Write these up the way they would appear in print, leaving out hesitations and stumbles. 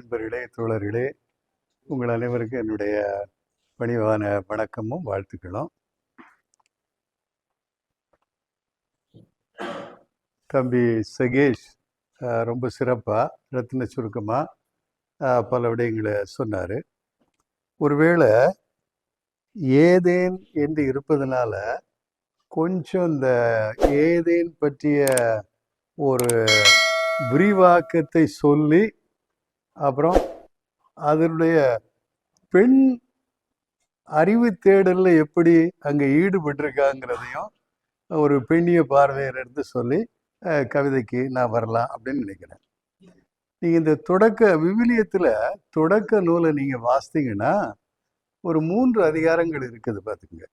நண்பர்களே, தோழர்களே, உங்கள் அனைவருக்கும் என்னுடைய பணிவான வணக்கமும் வாழ்த்துக்களும். தம்பி சகேஷ் ரொம்ப சிறப்பாக ரத்தின சுருக்கமாக பல விடயங்களை சொன்னார். ஒருவேளை ஏதேன் என்று இருப்பதனால கொஞ்சம் இந்த ஏதேன் பற்றிய ஒரு விரிவாக்கத்தை சொல்லி அப்புறம் அதனுடைய பெண் அறிவு தேடல்ல எப்படி அங்கே ஈடுபட்டிருக்காங்கிறதையும் ஒரு பெண்ணிய பார்வையர் எடுத்து சொல்லி கவிதைக்கு நான் வரலாம் அப்படின்னு நினைக்கிறேன். நீங்கள் இந்த விவிலியத்தில் தொடக்க நூலை நீங்கள் வாசித்தீங்கன்னா ஒரு 3 அதிகாரங்கள் இருக்குது பார்த்துக்குங்க.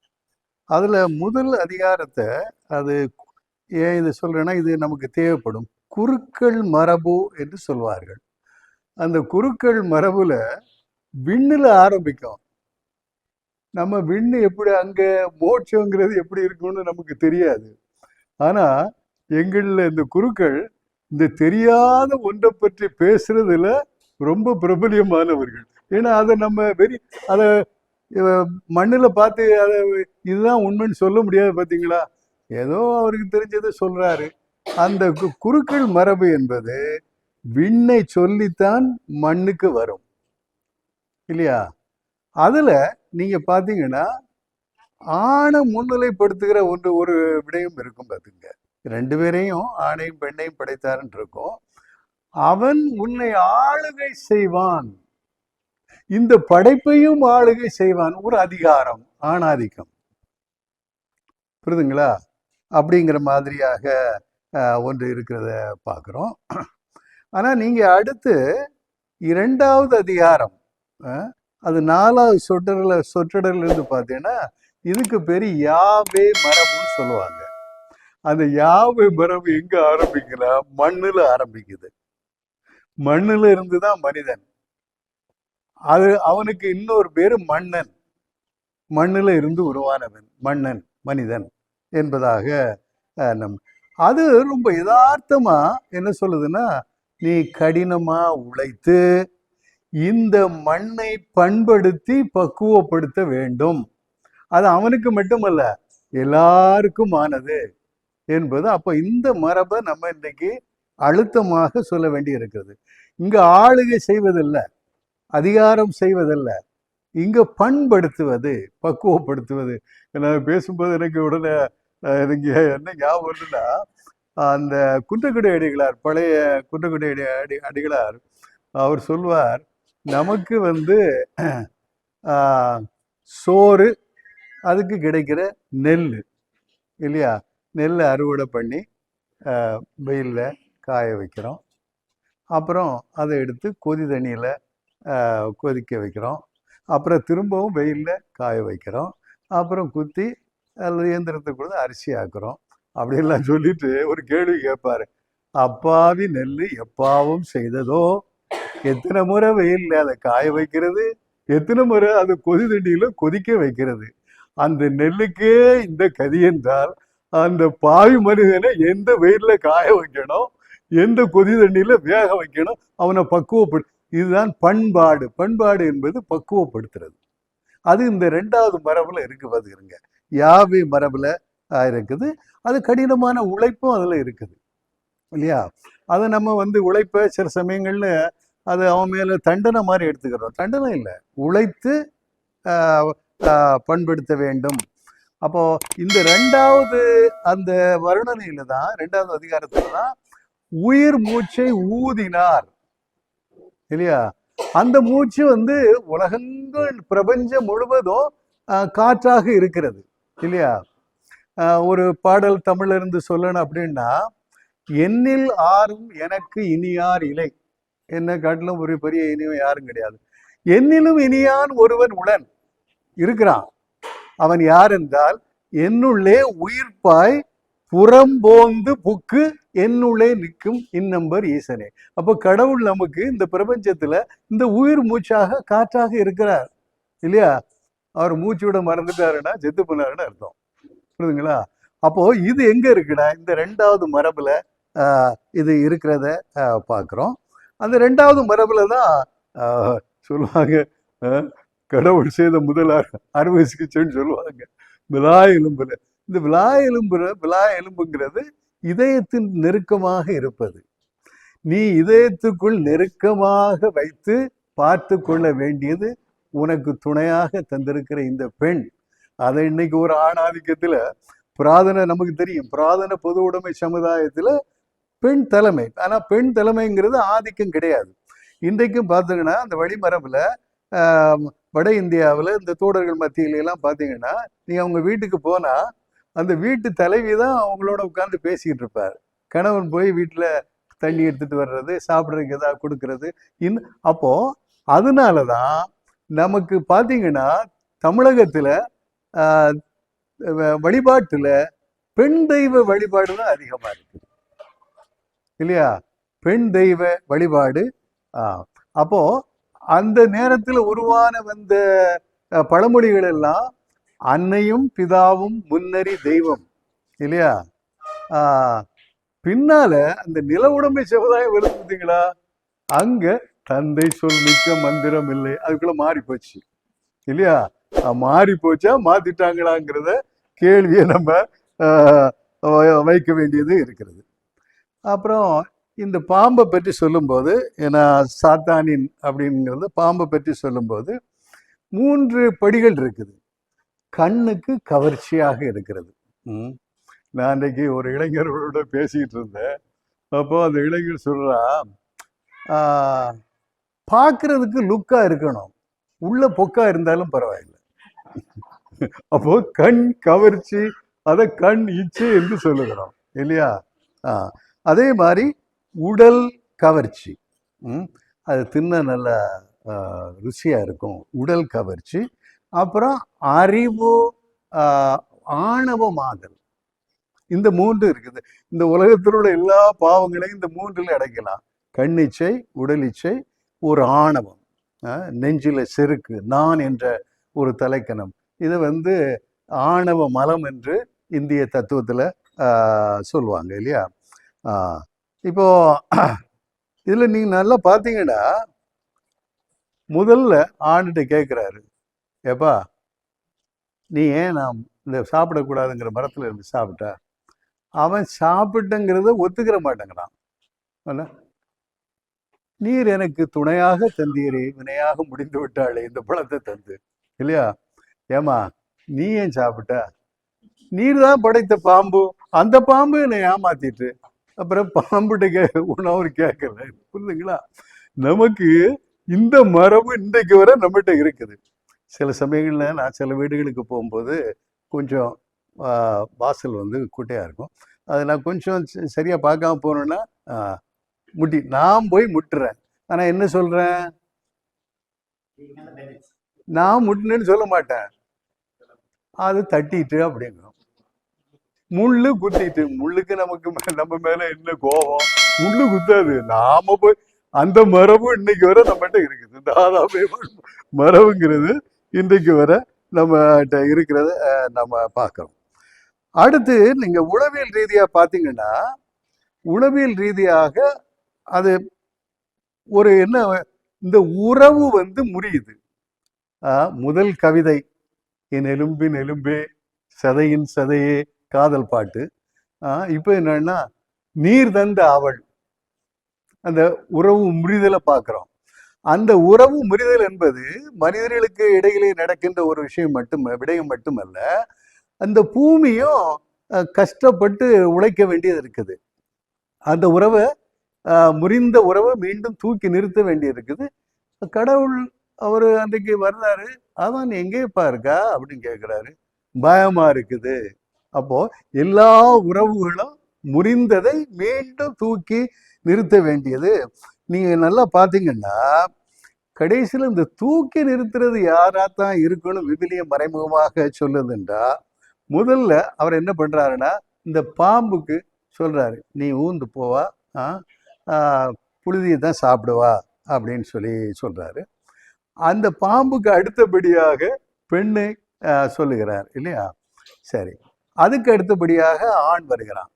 அதில் முதல் அதிகாரத்தை அது ஏன் இது சொல்கிறேன்னா இது நமக்கு தேவைப்படும் குருக்கள் மரபு என்று சொல்வார்கள். அந்த குருக்கள் மரபுல விண்ணில் ஆரம்பிக்கும். நம்ம விண்ணு எப்படி அங்கே மோட்சங்கிறது எப்படி இருக்கும்னு நமக்கு தெரியாது. ஆனால் எங்களில் இந்த குருக்கள் இந்த தெரியாத ஒன்றை பற்றி பேசுறதுல ரொம்ப பிரபலியமானவர்கள். ஏன்னா அதை நம்ம அதை மண்ணில் பார்த்து அதை இதுதான் உண்மைன்னு சொல்ல முடியாது. பார்த்தீங்களா, ஏதோ அவருக்கு தெரிஞ்சதை சொல்றாரு. அந்த குருக்கள் மரபு என்பது விண்ணை சொல்லித்தான் மண்ணுக்கு வரும் இல்லையா? அதுல நீங்க பாத்தீங்கன்னா ஆணை முன்னிலைப்படுத்துகிற ஒரு விடயம் இருக்கும். பார்த்துங்க, 2 பேரையும் ஆணையும் பெண்ணையும் படைத்தாருன்னு இருக்கும். அவன் உன்னை ஆளுகை செய்வான், இந்த படைப்பையும் ஆளுகை செய்வான். ஒரு அதிகாரம், ஆணாதிக்கம், புரியுதுங்களா? அப்படிங்கிற மாதிரியாக ஒன்று இருக்கிறத பார்க்குறோம். ஆனால் நீங்கள் அடுத்து 2வது அதிகாரம், அது 4வது சொற்றொடர்ல இருந்து பார்த்தீங்கன்னா இதுக்கு பேர் யாவே மரபுன்னு சொல்லுவாங்க. அந்த யாவே மரபு எங்க ஆரம்பிக்குன்னா மண்ணுல ஆரம்பிக்குது. மண்ணுல இருந்துதான் மனிதன். அது அவனுக்கு இன்னொரு பேரு மன்னன். மண்ணுல இருந்து உருவானவன் மன்னன், மனிதன் என்பதாக அது ரொம்ப யதார்த்தமா என்ன சொல்லுதுன்னா, நீ கடினமா உழைத்து இந்த மண்ணை பண்படுத்தி பக்குவப்படுத்த வேண்டும். அது அவனுக்கு மட்டுமல்ல, எல்லாருக்கும் ஆனது என்பது. அப்போ இந்த மரபை நம்ம இன்னைக்கு அழுத்தமாக சொல்ல வேண்டி இருக்கிறது. இங்க ஆளுகை செய்வதில்ல, அதிகாரம் செய்வதல்ல, இங்க பண்படுத்துவது, பக்குவப்படுத்துவது. நான் பேசும்போது எனக்கு உடனே எனக்கு என்ன ஞாபகம் வருதுன்னா, அந்த குன்றக்குடி அடிகளார், பழைய குன்றக்குடி அடிகளார் அவர் சொல்வார், நமக்கு சோறு, அதுக்கு கிடைக்கிற நெல் இல்லையா, நெல்லை அறுவடை பண்ணி வெயிலில் காய வைக்கிறோம். அப்புறம் அதை எடுத்து கொதி தண்ணியில் கொதிக்க வைக்கிறோம். அப்புறம் திரும்பவும் வெயிலில் காய வைக்கிறோம். அப்புறம் குத்தி அல்லது இயந்திரத்தை கூட அரிசி ஆக்குறோம். அப்படின்லாம் சொல்லிட்டு ஒரு கேள்வி கேட்பாரு, அப்பாவி நெல் எப்பாவும் செய்ததோ, எத்தனை முறை வெயிலில் அதை காய வைக்கிறது, எத்தனை முறை அது கொதி தண்ணியில கொதிக்க வைக்கிறது. அந்த நெல்லுக்கே இந்த கதி என்றால் அந்த பாவி மனிதனை எந்த வெயில்ல காய வைக்கணும், எந்த கொதி தண்ணியில வேக வைக்கணும், அவனை பக்குவப்படு. இதுதான் பண்பாடு. பண்பாடு என்பது பக்குவப்படுத்துறது. அது இந்த 2வது மரபுல இருக்கு. பாத்துக்கிறங்க, யாவே மரபுல இருக்குது. அது கடினமான உழைப்பும் அதுல இருக்குது இல்லையா? அதை நம்ம உழைப்ப சில சமயங்கள்ல அது அவன் மேல தண்டனை மாதிரி எடுத்துக்கிறோம். தண்டனை இல்லை, உழைத்து பண்படுத்த வேண்டும். அப்போ இந்த 2வது அந்த வருணனையில தான், 2வது அதிகாரத்துல தான் உயிர் மூச்சை ஊதினார் இல்லையா? அந்த மூச்சு உலகங்கள் பிரபஞ்சம் முழுவதும் காற்றாக இருக்கிறது இல்லையா? ஒரு பாடல் தமிழ்ல இருந்து சொல்லணும் அப்படின்னா, என்னில் ஆறும் எனக்கு இனியார் இலை, என்ன காட்டிலும் ஒரு பெரிய இனிமை யாரும் கிடையாது. என்னிலும் இனியான் ஒருவன் உடன் இருக்கிறான். அவன் யார் என்றால், என்னுள்ளே உயிர்ப்பாய் புறம்போந்து புக்கு என்னுள்ளே நிற்கும் இன்னம்பர் ஈசனே. அப்போ கடவுள் நமக்கு இந்த பிரபஞ்சத்துல இந்த உயிர் மூச்சாக காற்றாக இருக்கிறார் இல்லையா? அவர் மூச்சு விட மறந்துட்டாருன்னா செத்து போனாருன்னு அர்த்தம், புரியுதுங்களா? அப்போ இது எங்க இருக்குன்னா இந்த 2வது மரபுல இது இருக்கிறத பார்க்குறோம். அந்த 2வது மரபுல தான் சொல்லுவாங்க, கடவுள் செய்த முதல் அறுவை சிகிச்சைன்னு சொல்லுவாங்க. விலா எலும்புல இந்த விலா எலும்புங்கிறது இதயத்தின் நெருக்கமாக இருப்பது. நீ இதயத்துக்குள் நெருக்கமாக வைத்து பார்த்து கொள்ள வேண்டியது உனக்கு துணையாக தந்திருக்கிற இந்த பெண். அதை இன்னைக்கு ஒரு ஆணாதிக்கத்துல புராதன நமக்கு தெரியும், புராதன பொது உடைமை சமுதாயத்துல பெண் தலைமை. ஆனா பெண் தலைமைங்கிறது ஆதிக்கம் கிடையாது. இன்றைக்கும் பார்த்தீங்கன்னா அந்த வழிமரபுல வட இந்தியாவில் இந்த தோடர்கள் மத்தியில எல்லாம் பார்த்தீங்கன்னா நீ அவங்க வீட்டுக்கு போனா அந்த வீட்டு தலைவி தான் அவங்களோட உட்கார்ந்து பேசிக்கிட்டு இருப்பார். கணவன் போய் வீட்டில் தண்ணி எடுத்துட்டு வர்றது, சாப்பிட்றதுக்கு ஏதாவது கொடுக்கறது. அப்போ அதனாலதான் நமக்கு பார்த்தீங்கன்னா தமிழகத்துல வழிபாட்டுல பெண் தெய்வ வழிபாடு தான் அதிகமா இருக்கு இல்லையா? பெண் தெய்வ வழிபாடு. அப்போ அந்த நேரத்தில் உருவான வந்த பழமொழிகள் எல்லாம் அன்னையும் பிதாவும் முன்னறி தெய்வம் இல்லையா? பின்னால அந்த நில உடைமை சமுதாயம் வருது பார்த்தீங்களா, அங்க தந்தை சொல் மிக்க மந்திரம் இல்லை, அதுக்குள்ள மாறி போச்சு இல்லையா? மாறி போச்சா மாத்திட்டாங்களாங்கிறத கேள்வியை நம்ம வைக்க வேண்டியது இருக்கிறது. அப்புறம் இந்த பாம்பை பற்றி சொல்லும்போது, ஏன்னா சாத்தானின் அப்படிங்கிறது பாம்பை பற்றி சொல்லும்போது 3 படிகள் இருக்குது. கண்ணுக்கு கவர்ச்சியாக இருக்கிறது. நான் அன்றைக்கு ஒரு இளைஞர்களோட பேசிக்கிட்டு இருந்தேன். அப்போ அந்த இளைஞர் சொல்றா, பார்க்கறதுக்கு லுக்கா இருக்கணும், உள்ள பொக்கா இருந்தாலும் பரவாயில்லை. அப்போ கண் கவர்ச்சி, அதை கண் இச்சை என்று சொல்லுகிறோம் இல்லையா? அதே மாதிரி உடல் கவர்ச்சி, அது தின்ன நல்ல ருசியா இருக்கும், உடல் கவர்ச்சி. அப்புறம் அறிவு, ஆணவமாதல், இந்த 3 இருக்குது. இந்த உலகத்திலோட எல்லா பாவங்களையும் இந்த 3ல் அடைக்கலாம். கண்ணிச்சை, உடல் இச்சை, ஒரு ஆணவம், நெஞ்சில செருக்கு, நான் என்ற ஒரு தலைக்கணம். இது ஆணவ மலம் என்று இந்திய தத்துவத்துல சொல்லுவாங்க இல்லையா? இப்போ இதுல நீங்க நல்லா பார்த்தீங்கன்னா முதல்ல ஆண்டுகிட்ட கேட்குறாரு, ஏப்பா நீ ஏன் நான் இந்த சாப்பிடக்கூடாதுங்கிற மரத்துல இருந்து சாப்பிட்ட? அவன் சாப்பிட்டங்கிறத ஒத்துக்கிற மாட்டேங்கிறான். நீர் எனக்கு துணையாக தந்தீரே, வினையாக முடிந்து விட்டாளே இந்த பழத்தை தந்து இல்லையா? ஏமா நீ ஏன் சாப்பிட்ட? நீர் தான் படைத்த பாம்பு, அந்த பாம்பு என்னை ஏமாத்திட்டு அப்புறம் பாம்புகிட்ட உணவு கேட்கல. புரியுதுங்களா? நமக்கு இந்த மரபு இன்றைக்கு வர நம்மகிட்ட இருக்குது. சில சமயங்கள்ல நான் சில வீடுகளுக்கு போகும்போது கொஞ்சம் வாசல் குட்டையா இருக்கும், அது நான் கொஞ்சம் சரியா பார்க்காம போனோன்னா நான் போய் முட்டுறேன். ஆனா என்ன சொல்றேன், நான் முட்டினேன்னு சொல்ல மாட்டேன், அது தட்டிட்டு அப்படிங்கும். முள்ளு குத்திட்டு, முள்ளுக்கு நமக்கு நம்ம மேல என்ன கோபம், முள்ளு குத்தாது, நாம போய் அந்த மரபு இன்னைக்கு வர நம்மகிட்ட இருக்குது. தாதாபே மரபுங்கிறது இன்றைக்கு வர நம்மகிட்ட இருக்கிறத நம்ம பார்க்கிறோம். அடுத்து நீங்க உளவியல் ரீதியா பார்த்தீங்கன்னா, உளவியல் ரீதியாக அது ஒரு என்ன, இந்த உறவு முறியுது. முதல் கவிதை என் எலும்பின் எலும்பே சதையின் சதையே காதல் பாட்டு. இப்போ என்னன்னா நீர் தந்த அவள், அந்த உறவு முறிதலை பார்க்கிறோம். அந்த உறவு முறிதல் என்பது மனிதர்களுக்கு இடையிலே நடக்கின்ற ஒரு விஷயம் விடயம் மட்டுமல்ல, அந்த பூமியும் கஷ்டப்பட்டு உழைக்க வேண்டியது இருக்குது. அந்த உறவை முறிந்த உறவை மீண்டும் தூக்கி நிறுத்த வேண்டியது இருக்குது. கடவுள் அவர் அன்றைக்கு வர்றாரு, அதான் நீ எங்கேப்பா இருக்கா அப்படின்னு கேட்குறாரு, பயமா இருக்குது. அப்போ எல்லா உறவுகளும் முறிந்ததை மீண்டும் தூக்கி நிறுத்த வேண்டியது. நீங்க நல்லா பார்த்தீங்கன்னா கடைசியில் இந்த தூக்கி நிறுத்துறது யாராத்தான் இருக்கணும் விவிலியம் மறைமுகமாக சொல்லுதுன்றா, முதல்ல அவர் என்ன பண்றாருன்னா இந்த பாம்புக்கு சொல்றாரு, நீ ஊந்து போவா, புழுதியை தான் சாப்பிடுவா அப்படின்னு சொல்றாரு. அந்த பாம்புக்கு அடுத்தபடியாக பெண்ணை சொல்லுகிறார் இல்லையா? சரி, அதுக்கு அடுத்தபடியாக ஆண் வருகிறான்.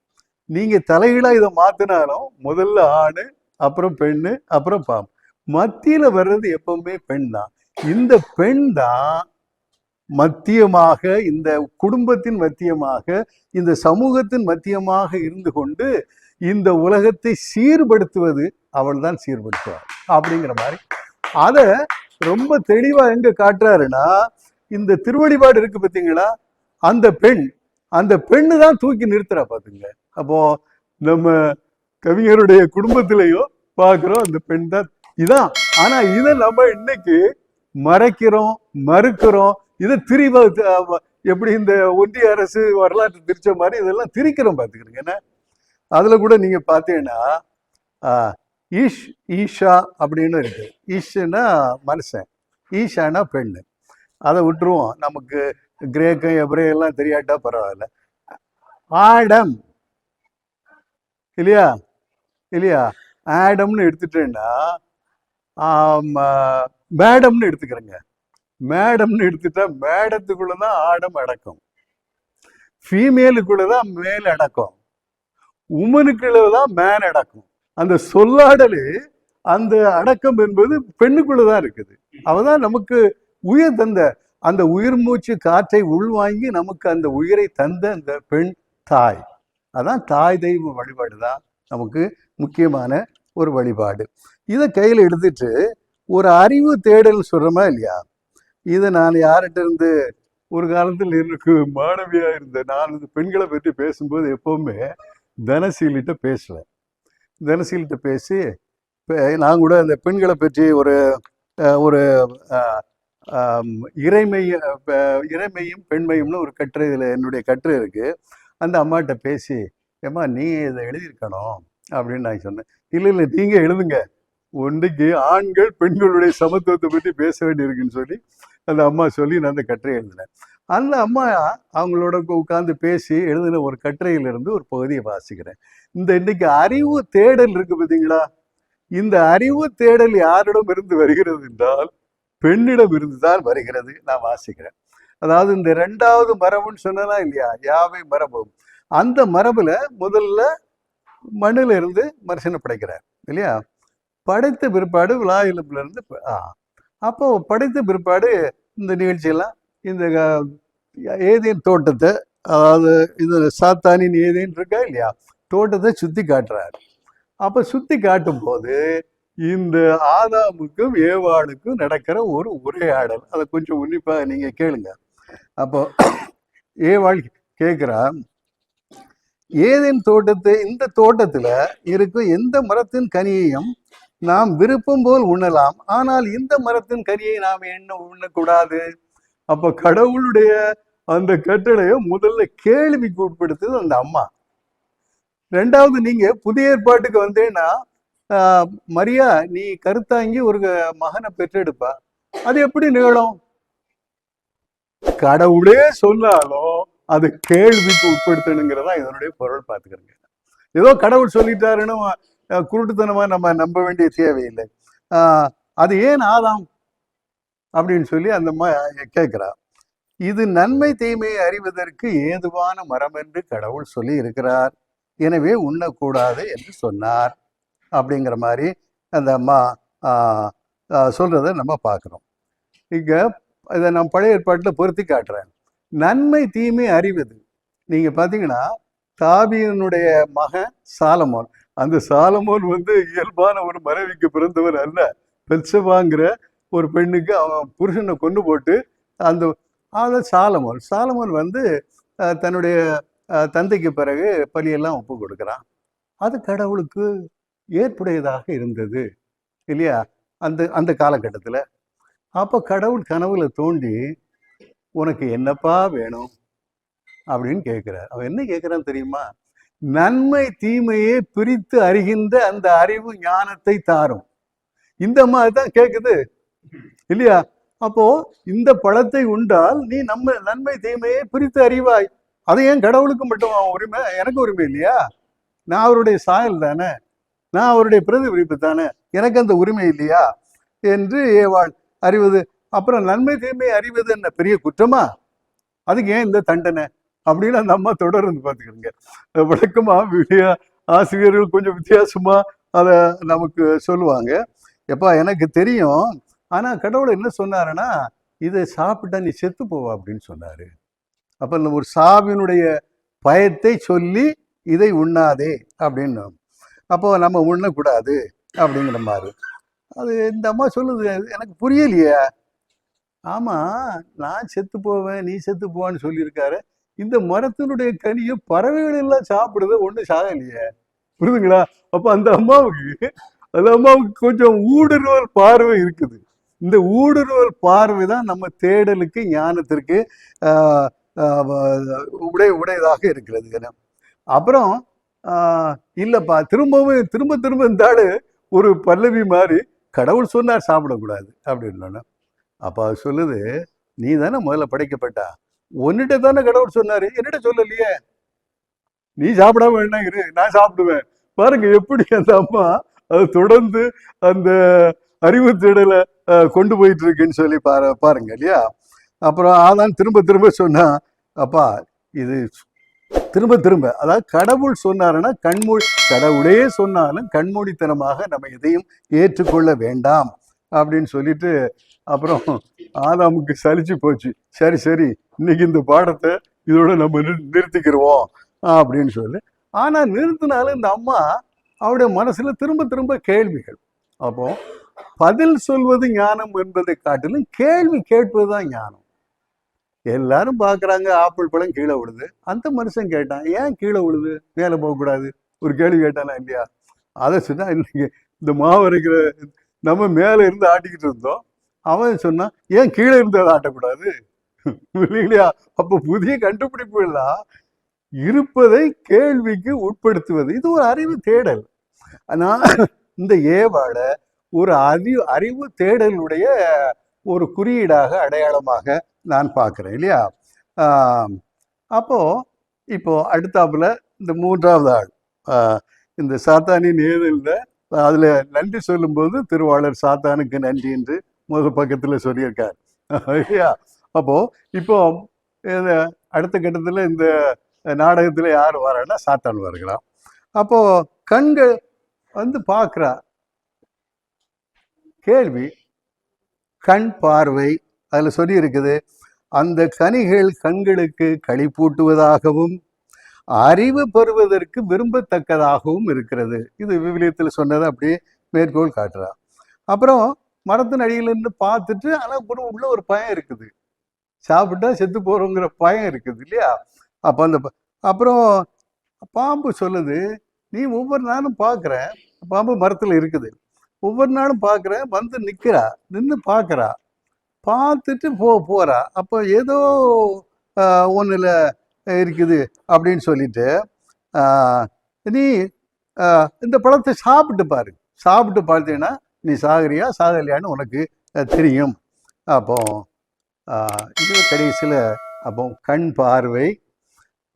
நீங்க தலைகீழா இதை மாத்தினாலும் முதல்ல ஆணு, அப்புறம் பெண்ணு, அப்புறம் பாம்பு. மத்தியில வர்றது எப்பவுமே பெண் தான். இந்த பெண் தான் மத்தியமாக, இந்த குடும்பத்தின் மத்தியமாக, இந்த சமூகத்தின் மத்தியமாக இருந்து கொண்டு இந்த உலகத்தை சீர்படுத்துவது அவள் தான் சீர்படுத்துவாள் அப்படிங்கிற மாதிரி அத ரொம்ப தெளிவா எங்க காட்டுறாருன்னா, இந்த திருவழிபாடு இருக்கு பார்த்தீங்களா, அந்த பெண்ணு தான் தூக்கி நிறுத்துறா பாத்துங்க. அப்போ நம்ம கவிஞருடைய குடும்பத்திலையும் பாக்குறோம் அந்த பெண் தான் இதான். ஆனா இதை நம்ம இன்னைக்கு மறைக்கிறோம், மறுக்கிறோம். இதை எப்படி இந்த ஒன்றிய அரசு வரலாற்று திரிச்ச மாதிரி இதெல்லாம் திரிக்கிறோம் பாத்துக்கிறீங்க. என்ன அதுல கூட நீங்க பாத்தீங்கன்னா ஈஷா அப்படின்னு இருக்கு. ஈஷனா மனுஷன், ஈஷானா பெண்ணு. அதை விட்டுருவோம், நமக்கு கிரேக்கம் எப்ரே எல்லாம் தெரியாட்டா பரவாயில்ல. ஆடம் இல்லையா இல்லையா ஆடம்னு எடுத்துட்டேன்னா மேடம்னு எடுத்துக்கிறேங்க. மேடம்னு எடுத்துட்டா மேடத்துக்குள்ளதான் ஆடம் அடக்கம், ஃபீமேலுக்குள்ளதான் மேல் அடக்கம், உமனுக்குள்ளதான் மேன் அடக்கம். அந்த சொல்லாடலு அந்த அடக்கம் என்பது பெண்ணுக்குள்ளதான் இருக்குது. அவதான் நமக்கு உயிர் தந்த, அந்த உயிர் மூச்சு காற்றை உள்வாங்கி நமக்கு அந்த உயிரை தந்த அந்த பெண் தாய். அதான் தாய் தெய்வ வழிபாடு தான் நமக்கு முக்கியமான ஒரு வழிபாடு. இதை கையில் எடுத்துட்டு ஒரு அறிவு தேடல் சொல்றோமா இல்லையா, இதை நான் யார்கிட்ட இருந்து ஒரு காலத்தில் எனக்கு மாணவியா இருந்த நான் இந்த பெண்களை பற்றி பேசும்போது எப்பவுமே தனசீலிட்ட பேசுவேன். தனசீலிட்ட பேசி நான் கூட அந்த பெண்களை பற்றி ஒரு ஒரு இறைமையும் பெண்மையும்னு ஒரு கட்டுரை, இதில் என்னுடைய கட்டுரை இருக்கு. அந்த அம்மாட்ட பேசி, ஏம்மா நீ இதை எழுதியிருக்கணும் அப்படின்னு நான் சொன்னேன். இல்லை இல்லை நீங்கள் எழுதுங்க, ஒன்றைக்கு ஆண்கள் பெண்களுடைய சமத்துவத்தை பற்றி பேச வேண்டியிருக்குன்னு சொல்லி அந்த அம்மா சொல்லி நான் அந்த கட்டுரை எழுதினேன். அந்த அம்மா அவங்களோட உட்காந்து பேசி எழுதின ஒரு கட்டுரையிலிருந்து ஒரு பகுதியை வாசிக்கிறேன். இந்த இன்னைக்கு அறிவு தேடல் இருக்கு பார்த்தீங்களா, இந்த அறிவு தேடல் யாரிடம் இருந்து வருகிறது என்றால் பெண்ணிடம் இருந்துதான் வருகிறது. நான் வாசிக்கிறேன். அதாவது இந்த 2வது மரபுன்னு சொன்னதா இல்லையா, யாவை மரபு, அந்த மரபுல முதல்ல மண்ணுல இருந்து மனுஷனை படைக்கிறார் இல்லையா. படைத்த பிற்பாடு விழாயில இருந்து அப்போ படைத்த பிற்பாடு இந்த நிகழ்ச்சியெல்லாம் இந்த ஏதேன் தோட்டத்தை, அதாவது இது சாத்தானின் ஏதேன் இருக்கா இல்லையா, தோட்டத்தை சுத்தி காட்டுறாரு. அப்ப சுத்தி காட்டும் போது இந்த ஆதாமுக்கும் ஏவாளுக்கும் நடக்கிற ஒரு உரையாடல், அதை கொஞ்சம் உன்னிப்பா நீங்க கேளுங்க. அப்போ ஏவாள் கேட்கிறா, ஏதேன் தோட்டத்தை, இந்த தோட்டத்துல இருக்கும் எந்த மரத்தின் கனியையும் நாம் விருப்பம் போல் உண்ணலாம், ஆனால் இந்த மரத்தின் கனியை நாம் உண்ணக்கூடாது. அப்ப கடவுளுடைய அந்த கட்டளையை முதல்ல கேள்விக்கு உட்படுத்துது அந்த அம்மா. 2வது, நீங்க புதிய ஏற்பாட்டுக்கு வந்தேன்னா மரியா நீ கருத்தாங்கி ஒரு மகனை பெற்றெடுப்பா, அது எப்படி நிகழும்? கடவுளே சொன்னாலும் அது கேள்விக்கு உட்படுத்தணுங்கிறதா இதனுடைய பொருள். பார்த்துக்கிறேங்க. ஏதோ கடவுள் சொல்லிட்டாருன்னு குருட்டுத்தனமா நம்ம நம்ப வேண்டிய தேவையில்லை. அது ஏன் ஆதாம் அப்படின்னு சொல்லி அந்த கேட்கிறா. இது நன்மை தீமையை அறிவதற்கு ஏதுவான மரம் என்று கடவுள் சொல்லி இருக்கிறார், எனவே உண்ணக்கூடாது என்று சொன்னார் அப்படிங்கிற மாதிரி அந்த அம்மா சொல்றதை நம்ம பார்க்குறோம். இங்க இதை நான் பழைய ஏற்பாட்டில் பொருத்தி காட்டுறேன். நன்மை தீமை அறிவது, நீங்க பார்த்தீங்கன்னா தாவீதினுடைய மகன் சாலமோன், அந்த சாலமோன் இயல்பான ஒரு மனைவிக்கு பிறந்தவர் அல்ல. பெத்சபாங்கிற ஒரு பெண்ணுக்கு அவன் புருஷனை கொண்டு போட்டு அந்த சாலமோன் தன்னுடைய தந்தைக்கு பிறகு பலியெல்லாம் ஒப்பு கொடுக்குறான். அது கடவுளுக்கு ஏற்புடையதாக இருந்தது இல்லையா அந்த காலகட்டத்தில். அப்போ கடவுள் கனவுல தோண்டி, உனக்கு என்னப்பா வேணும் அப்படின்னு கேட்கிறார். அவன் என்ன கேட்கிறான்னு தெரியுமா? நன்மை தீமையை பிரித்து அறிகின்ற அந்த அறிவு ஞானத்தை தாரும். இந்த மாதிரி தான் கேட்குது இல்லையா. அப்போ இந்த பழத்தை உண்டால் நீ நன்மை தீமையை பிரித்து அறிவாய். அது ஏன் கடவுளுக்கு மட்டும் உரிமை, எனக்கு உரிமை இல்லையா? நான் அவருடைய சாயல் தானே, நான் அவருடைய பிரதிபலிப்பு தானே, எனக்கு அந்த உரிமை இல்லையா என்று ஏவாள் அறிவது. அப்புறம் நன்மை தீமை அறிவது என்ன பெரிய குற்றமா? அதுக்கு ஏன் இந்த தண்டனை அப்படின்னு அந்த அம்மா தொடர்ந்து பார்த்துக்கிறீங்க. வழக்கமா ஆசிரியர்கள் கொஞ்சம் வித்தியாசமா அதை நமக்கு சொல்லுவாங்க. எப்பா எனக்கு தெரியும், ஆனா கடவுள் என்ன சொன்னாருன்னா, இதை சாப்பிட்டா நீ செத்து போவ அப்படின்னு சொன்னாரு. அப்ப இந்த ஒரு சாவினுடைய பயத்தை சொல்லி இதை உண்ணாதே அப்படின்னு. அப்போ நம்ம உண்ணக்கூடாது அப்படிங்கிற மாதிரி. அது இந்த அம்மா சொல்லுது, எனக்கு புரியலையே. ஆமா, நான் செத்து போவேன், நீ செத்து போவான்னு சொல்லியிருக்காரு. இந்த மரத்தினுடைய கனியை பறவைகள் எல்லாம் சாப்பிடுறது ஒன்றும் சாகலையே. புரியுதுங்களா? அப்ப அந்த அம்மாவுக்கு கொஞ்சம் ஊடுருவல் பார்வை இருக்குது. இந்த ஊடுருவல் பார்வை தான் நம்ம தேடலுக்கு, ஞானத்திற்கு உடையதாக இருக்கிறது. அப்புறம் இல்லப்பா, திரும்பவும் திரும்ப திரும்ப இந்த ஆளு ஒரு பல்லவி மாதிரி கடவுள் சொன்னார் சாப்பிடக்கூடாது அப்படின்னு. அப்ப அது சொல்லுது, நீ தானே முதல்ல படைக்கப்பட்டா, உன்னிட்ட தானே கடவுள் சொன்னாரு, என்னிட்ட சொல்லலையே. நீ சாப்பிடாம வேணா இரு, நான் சாப்பிடுவேன். பாருங்க எப்படி அந்த அம்மா அது தொடர்ந்து அந்த அறிவு தேடலை கொண்டு போயிட்டு இருக்குன்னு சொல்லி பாருங்க இல்லையா. அப்புறம் ஆதான் திரும்ப திரும்ப சொன்னா, அப்பா இது திரும்ப திரும்ப, அதாவது கடவுள் சொன்னாருன்னா கடவுளே சொன்னாலும் கண்மூடித்தனமாக நம்ம எதையும் ஏற்றுக்கொள்ள வேண்டாம் அப்படின்னு சொல்லிட்டு, அப்புறம் ஆதாமுக்கு சலிச்சு போச்சு. சரி சரி, இன்னைக்கு இந்த பாடத்தை இதோட நம்ம நிறுத்திக்கிடுவோம் அப்படின்னு சொல்லி. ஆனா நிறுத்தினாலும் இந்த அம்மா அவருடைய மனசுல திரும்ப திரும்ப கேள்விகள். அப்போ பதில் சொல்வது ஞானம் என்பதை காட்டிலும் கேள்வி கேட்பதுதான் ஞானம். எல்லாரும் பாக்குறாங்க, ஆப்பிள் பழம் கீழே விழுது. அந்த மனுஷன் கேட்டான், ஏன் கீழே விழுது, மேலே போகக்கூடாது, ஒரு கேள்வி கேட்டானா இல்லையா. அதை சொன்னா, இன்னைக்கு இந்த மாவு அரைக்கிற நம்ம மேல இருந்து ஆட்டிக்கிட்டு இருந்தோம், அவன் சொன்னான் ஏன் கீழே இருந்து அதை ஆட்டக்கூடாது இல்லையா. அப்ப புதிய கண்டுபிடிப்புகள்லாம் இருப்பதை கேள்விக்கு உட்படுத்துவது, இது ஒரு அறிவு தேடல். ஆனா இந்த ஏவாள ஒரு அறிவு தேடலுடைய ஒரு குறியீடாக, அடையாளமாக நான் பார்க்கிறேன் இல்லையா. அப்போ இப்போ அடுத்தாப்புல இந்த மூன்றாவது ஆள், இந்த சாத்தானின் ஏதல்ல அதுல நன்றி சொல்லும்போது திருவாளர் சாத்தானுக்கு நன்றி என்று முதல் பக்கத்துல சொல்லியிருக்கார் இல்லையா. அப்போ இப்போ அடுத்த கட்டத்துல இந்த நாடகத்துல யார் வரான்னா சாத்தான் வருகிறான். அப்போ கண்கள் வந்து பார்க்கிறா. கேள்வி, கண் பார்வை அதுல சொல்லி இருக்குது, அந்த கனிகள் கண்களுக்கு களிப்பூட்டுவதாகவும் அறிவு பெறுவதற்கு விரும்பத்தக்கதாகவும் இருக்கிறது. இது விவிலியத்தில் சொன்னதை அப்படியே மேற்கோள் காட்டுறா. அப்புறம் மரத்தின் அடியில் இருந்து பார்த்துட்டு, ஆனா உள்ள ஒரு பயம் இருக்குது, சாப்பிட்டா செத்து போறோங்கிற பயம் இருக்குது இல்லையா. அப்ப அந்த அப்புறம் பாம்பு சொல்லுது, நீ ஒவ்வொரு நாளும் பார்க்குற, பாம்பு மரத்துல இருக்குது, ஒவ்வொரு நாளும் பார்க்குற, வந்து நிற்கிறா, நின்று பார்க்குறா, பார்த்துட்டு போறா. அப்போ ஏதோ ஒன்றுல இருக்குது அப்படின்னு சொல்லிட்டு, நீ இந்த பழத்தை சாப்பிட்டு பாரு, சாப்பிட்டு பார்த்தீங்கன்னா நீ சாகரியா சாகலையான்னு உனக்கு தெரியும். அப்போ இது கடைசியில் அப்போ கண் பார்வை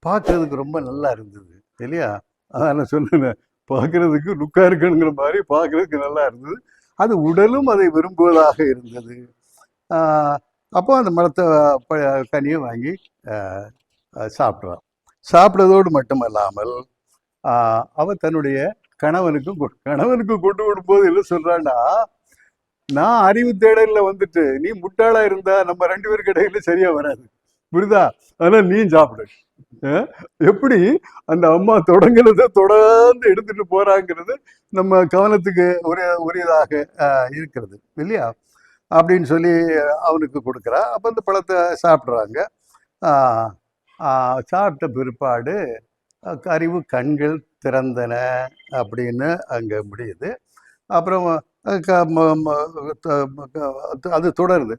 பார்க்கறதுக்கு ரொம்ப நல்லா இருந்தது இல்லையா. அதான் சொல்லுங்க, பார்க்கறதுக்கு லுக்கா இருக்குங்கிற மாதிரி பார்க்கறதுக்கு நல்லா இருந்தது. அது உடலும் அதை விரும்புவதாக இருந்தது. அப்போ அந்த மரத்தை கனியை வாங்கி சாப்பிட்றான். சாப்பிட்றதோடு மட்டுமல்லாமல் அவ தன்னுடைய கணவனுக்கு கொண்டு விடும்போது என்ன சொல்றான்னா, நான் அறிவு தேடல வந்துட்டு நீ முட்டாளா இருந்தா நம்ம 2 பேருக்கு இடையில சரியா வராது, புரியுதா, அதனால நீ சாப்பிடு. எப்படி அந்த அம்மா தொடங்குறத தொடர்ந்து எடுத்துட்டு போறாங்கிறது நம்ம கவனத்துக்கு உரியதாக இருக்கிறது இல்லையா. அப்படின்னு சொல்லி அவனுக்கு கொடுக்குறா. அப்போ அந்த பழத்தை சாப்பிட்றாங்க. சாப்பிட்ட பிற்பாடு அறிவு கண்கள் திறந்தன அப்படின்னு அங்கே முடியுது. அப்புறம் அது தொடருது,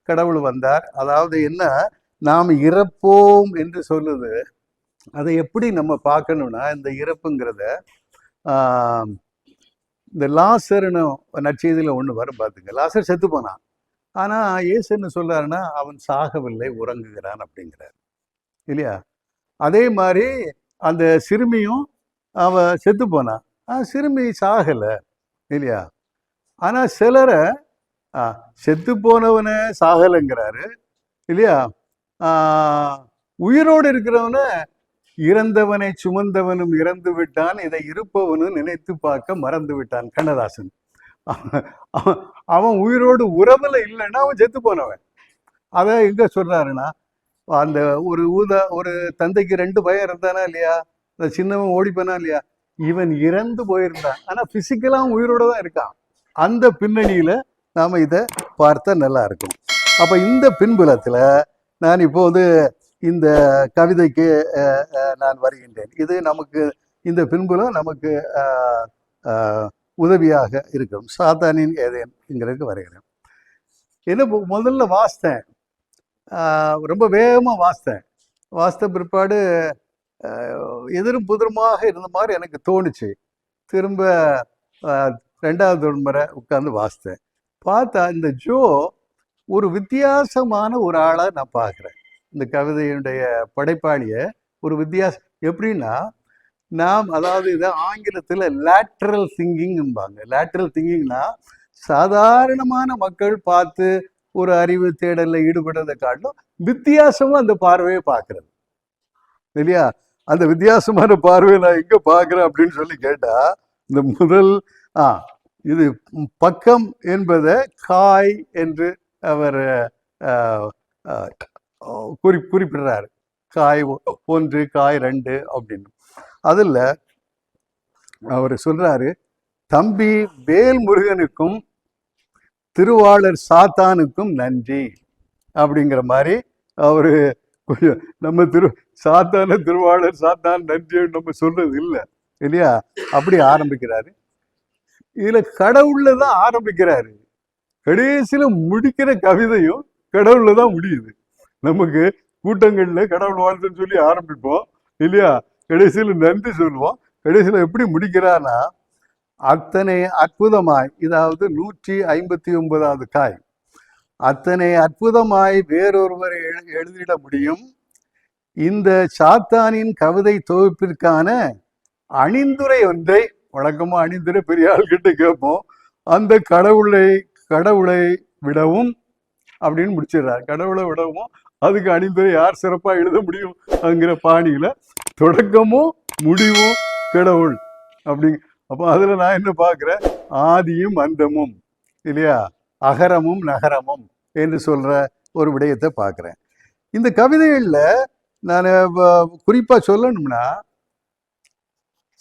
கடவுள் வந்தார். அதாவது என்ன, நாம் இறப்போம் என்று சொல்லுது. அதை எப்படி நம்ம பார்க்கணும்னா, இந்த இறப்புங்கிறத இந்த லாசர்னு நற்செய்தியில் ஒன்று வரும் பார்த்துங்க. லாசர் செத்து போனான், ஆனால் இயேசு என்ன சொல்றாருன்னா, அவன் சாகவில்லை, உறங்குகிறான் அப்படிங்கிறார் இல்லையா. அதே மாதிரி அந்த சிறுமியும் அவ செத்து போனான், சிறுமி சாகலை இல்லையா. ஆனால் சிலரை செத்து போனவனை சாகலைங்கிறாரு இல்லையா. உயிரோடு இருக்கிறவன இறந்தவனை சுமந்தவனும் இறந்து விட்டான், இதை இருப்பவனும் நினைத்து பார்க்க மறந்து விட்டான், கண்ணதாசன். அவன் அவன் உயிரோடு உறவுல இல்லைன்னா அவன் செத்து போனவன். அதை எங்க சொல்றாருன்னா, அந்த ஒரு தந்தைக்கு 2 பையன் இருந்தானா இல்லையா, அந்த சின்னவன் ஓடி போனா இல்லையா, இவன் இறந்து போயிருந்தான், ஆனா பிசிக்கலா உயிரோட தான் இருக்கான். அந்த பின்னணியில நாம இதை பார்த்தா நல்லா இருக்கும். அப்ப இந்த பின்புலத்துல நான் இப்போது இந்த கவிதைக்கு நான் வருகின்றேன். இது நமக்கு இந்த பின்புலம் நமக்கு உதவியாக இருக்கும். சாத்தானின் ஏதேன்ங்கிறதுக்கு வருகிறேன். என்ன முதல்ல வாசித்தேன், ரொம்ப வேகமாக வாசித்த பிற்பாடு எதிரும் புதிருமாக இருந்த மாதிரி எனக்கு தோணுச்சு. திரும்ப 2வது முறை உட்கார்ந்து வாசித்தேன். பார்த்தா இந்த ஜோ ஒரு வித்தியாசமான ஒரு ஆளை நான் பார்க்குறேன். இந்த கவிதையினுடைய படைப்பாளியை ஒரு வித்தியாசம் எப்படின்னா, நாம் அதாவது இதை ஆங்கிலத்தில் லேட்ரல் திங்கிங்பாங்க. லேட்ரல் திங்கிங்னா சாதாரணமான மக்கள் பார்த்து ஒரு அறிவு தேடலில் ஈடுபடுறதை காட்டிலும் வித்தியாசமா அந்த பார்வையை பார்க்கறது இல்லையா. அந்த வித்தியாசமான பார்வையை நான் எங்க பார்க்கிறேன் அப்படின்னு சொல்லி கேட்டா, இந்த முதல் இது பக்கம் என்பதை காய் என்று அவர் குறிப்பிடுறாரு. காய் 1, காய் 2 அப்படின்னு. அதுல அவர் சொல்றாரு, தம்பி வேல்முருகனுக்கும் திருவாளர் சாத்தானுக்கும் நன்றி அப்படிங்கிற மாதிரி அவரு கொஞ்சம் நம்ம சாத்தான திருவாளர் சாத்தான் நன்றி நம்ம சொல்றது இல்லை இல்லையா. அப்படி ஆரம்பிக்கிறாரு. இதுல கடவுள்ல தான் ஆரம்பிக்கிறாரு, கடைசியில முடிக்கிற கவிதையும் கடவுள்ல தான் முடியுது. நமக்கு கூட்டங்கள்ல கடவுள் வாழ்த்துன்னு சொல்லி ஆரம்பிப்போம் இல்லையா, கடைசியில நன்றி சொல்லுவோம். கடைசியில எப்படி முடிக்கிறான்னா, அத்தனை அற்புதமாய், இதாவது 159வது காய், அத்தனை அற்புதமாய் வேறொருவரை எழுதிட முடியும் இந்த சாத்தானின் கவிதை தொகுப்பிற்கான அணிந்துரை ஒன்றை, வழக்கமா அணிந்துரை பெரிய ஆள்கிட்ட கேட்போம், அந்த கடவுளை விடவும் அப்படின்னு முடிச்சிடுறார். கடவுளை விடவும் அதுக்கு அணிந்துரை யார் சிறப்பா எழுத முடியும் அங்கிற பாணியில தொடக்கமும் முடிவும் கடவுள் அப்படிங்க. அப்போ அதுல நான் என்ன பார்க்கிறேன், ஆதியும் அந்தமும் இல்லையா, அகரமும் நகரமும் என்று சொல்ற ஒரு விடயத்தை பார்க்கிறேன். இந்த கவிதைகள்ல நான் குறிப்பா சொல்லணும்னா,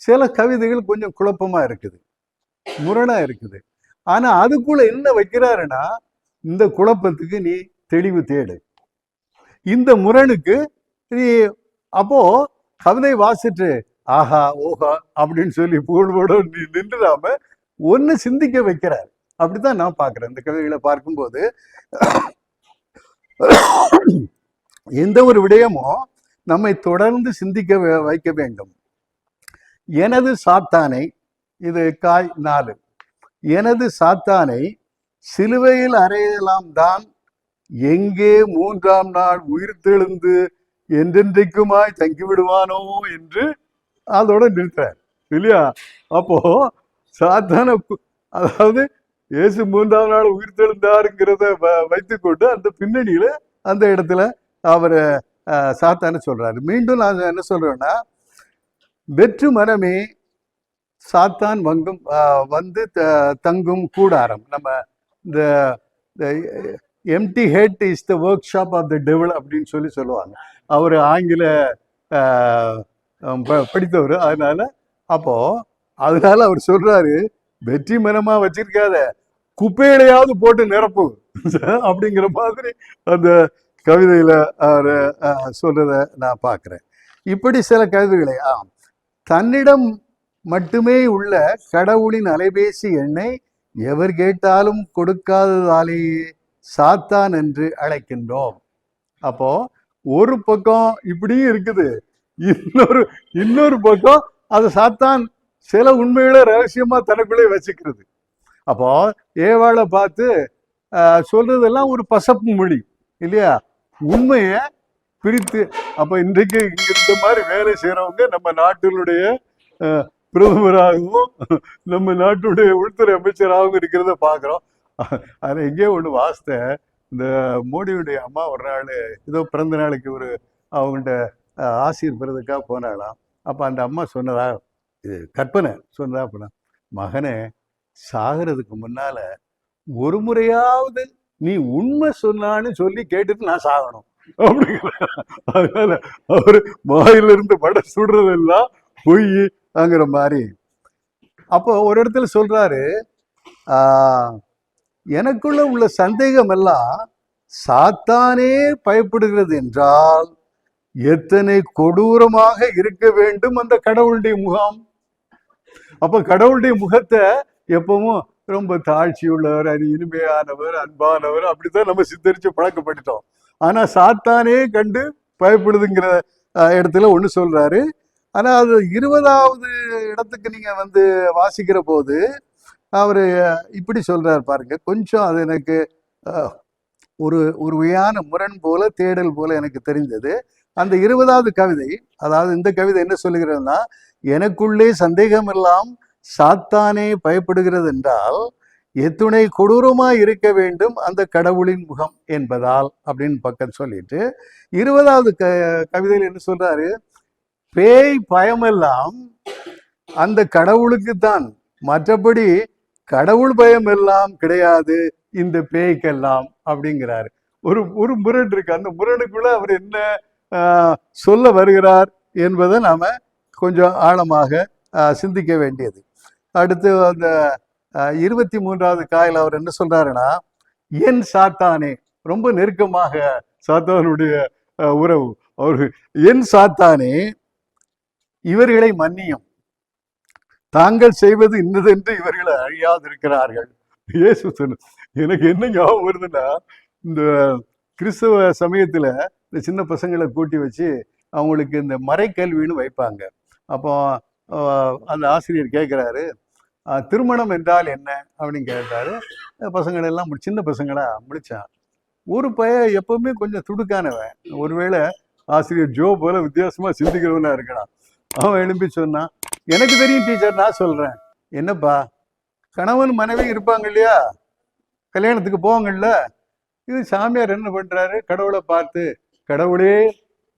சில கவிதைகள் கொஞ்சம் குழப்பமா இருக்குது, முரணா இருக்குது. ஆனா அதுக்குள்ள என்ன வைக்கிறாருன்னா, இந்த குழப்பத்துக்கு நீ தெளிவு தேடு, இந்த முரணுக்கு நீ அப்போ கவிதை வாசிட்டு ஆஹா ஓஹா அப்படின்னு சொல்லி புகழ்வோட நீ நின்றுடாம ஒன்னு சிந்திக்க வைக்கிறார். அப்படித்தான் நான் பார்க்கிறேன் இந்த கவிதைகளை பார்க்கும்போது. எந்த ஒரு விடயமும் நம்மை தொடர்ந்து சிந்திக்க வைக்க வேண்டும். எனது சாத்தானை, இது காய் 4, எனது சாத்தானை சிலுவையில் அறையலாம் தான், எங்கே 3ஆம் நாள் உயிர் தெழுந்து என்றென்றைக்குமாய் தங்கிவிடுவானோ என்று அதோட நிறுத்தார் இல்லையா. அப்போ சாத்தான, அதாவது இயேசு 3ஆம் நாள் உயிர் தெழுந்தாருங்கிறத வைத்துக்கொண்டு அந்த பின்னணியில அந்த இடத்துல அவர் சாத்தான சொல்றாரு. மீண்டும் நான் என்ன சொல்றேன்னா, வெற்று மனமே சாத்தான் வந்து தங்கும் கூடாரம். நம்ம இந்த empty head is the workshop of the devil அப்படின்னு சொல்லுவாங்க. அவர் ஆங்கில படித்தவர். அதனால அவர் சொல்றாரு, வெற்றி மனமா வச்சிருக்காத, குப்பையிலையாவது போட்டு நிரப்பு அப்படிங்கிற மாதிரி அந்த கவிதையில அவர் சொல்றத நான் பார்க்கிறேன். இப்படி சில கவிதைகளை தன்னிடம் மட்டுமே உள்ள கடவுளின் அலைபேசி எண்ணை எவர் கேட்டாலும் கொடுக்காததாலேயே சாத்தான் என்று அழைக்கின்றோம். அப்போ ஒரு பக்கம் இப்படியும் இருக்குது, இன்னொரு பக்கம் அது சாத்தான் சில உண்மைகளை ரகசியமா தனக்குள்ளே வச்சுக்கிறது. அப்போ ஏவாளை பார்த்து சொல்றதெல்லாம் ஒரு பசப்பு மொழி இல்லையா, உண்மைய பிரித்து. அப்ப இன்றைக்கு இந்த மாதிரி வேலை செய்யறவங்க நம்ம நாட்டினுடைய பிரதமராகவும் நம்ம நாட்டுடைய உள்துறை அமைச்சராகவும் இருக்கிறத பாக்குறோம். அதை எங்கேயோ ஒண்ணு வாசித்தேன், இந்த மோடியுடைய அம்மா ஒரு நாள் ஏதோ பிறந்த நாளைக்கு ஒரு அவங்கள்ட்ட ஆசிரியர் பெறதுக்காக போனாலாம். அப்ப அந்த அம்மா சொன்னதா, இது கற்பனை சொன்னதா அப்படின்னா, மகனே சாகிறதுக்கு முன்னால ஒரு முறையாவது நீ உண்மை சொன்னான்னு சொல்லி கேட்டுட்டு நான் சாகணும் அப்படிங்கிற. அதனால அவரு வாயிலிருந்து பட சுடுறதெல்லாம் பொய்ங்கிற மாதிரி. அப்போ ஒரு இடத்துல சொல்றாரு, எனக்குள்ள உள்ள சந்தேகம் எல்லாம் சாத்தானே பயப்படுகிறது என்றால் எத்தனை கொடூரமாக இருக்க வேண்டும் அந்த கடவுளுடைய முகம். அப்ப கடவுளுடைய முகத்தை எப்பவும் ரொம்ப தாழ்ச்சி உள்ளவர், அது இனிமையானவர், அன்பானவர், அப்படித்தான் நம்ம சித்தரிச்சு பழக்கப்பட்டுட்டோம். ஆனா சாத்தானே கண்டு பயப்படுதுங்கிற இடத்துல ஒண்ணு சொல்றாரு. ஆனா அது 20வது இடத்துக்கு நீங்க வாசிக்கிற போது அவரு இப்படி சொல்றாரு பாருங்க. கொஞ்சம் அது எனக்கு ஒரு ஒரு வகையான முரண் போல, தேடல் போல எனக்கு தெரிந்தது. அந்த 20வது கவிதை, அதாவது இந்த கவிதை என்ன சொல்லுகிறதுனா, எனக்குள்ளே சந்தேகம் எல்லாம் சாத்தானே பயப்படுகிறது என்றால் எத்துணை கொடூரமாய் இருக்க வேண்டும் அந்த கடவுளின் முகம் என்பதால் அப்படின்னு பக்கம் சொல்லிட்டு 20வது கவிதையில் என்ன சொல்றாரு, பேய் பயமெல்லாம் அந்த கடவுளுக்கு தான், மற்றபடி கடவுள் பயம் எல்லாம் கிடையாது இந்த பேய்க்கெல்லாம் அப்படிங்கிறாரு. ஒரு முரண் இருக்கு. அந்த முரணுக்குள்ள அவர் என்ன சொல்ல வருகிறார் என்பதை நாம கொஞ்சம் ஆழமாக சிந்திக்க வேண்டியது. அடுத்து அந்த 23வது காயில் அவர் என்ன சொல்றாருன்னா, என் சாத்தானே, ரொம்ப நெருக்கமாக சாத்தானுடைய உறவு. அவரு என் சாத்தானே இவர்களை மன்னியும், தாங்கள் செய்வது இன்னதென்று இவர்களை அழியாதிருக்கிறார்கள். இயேசு சொன்ன. எனக்கு என்ன ஞாபகம் வருதுன்னா, இந்த கிறிஸ்தவ சமயத்துல இந்த சின்ன பசங்களை கூட்டி வச்சு அவங்களுக்கு இந்த மறைக்கல்வின்னு வைப்பாங்க. அப்போ அந்த ஆசிரியர் கேட்குறாரு, திருமணம் என்றால் என்ன அப்படின்னு கேட்டாரு. பசங்களை எல்லாம் சின்ன பசங்களா முடிச்சான். ஒரு பையன் எப்பவுமே கொஞ்சம் துடுக்கானவன், ஒருவேளை ஆசிரியர் ஜோ போல வித்தியாசமா சிந்திக்கிறவனா இருக்கலாம். அவன் எழுப்பி சொன்னான், எனக்கு தெரியும் டீச்சர், நான் சொல்றேன். என்னப்பா, கணவன் மனைவி இருப்பாங்க இல்லையா, கல்யாணத்துக்கு போவாங்கல்ல, இது சாமியார் என்ன பண்றாரு, கடவுளை பார்த்து, கடவுளே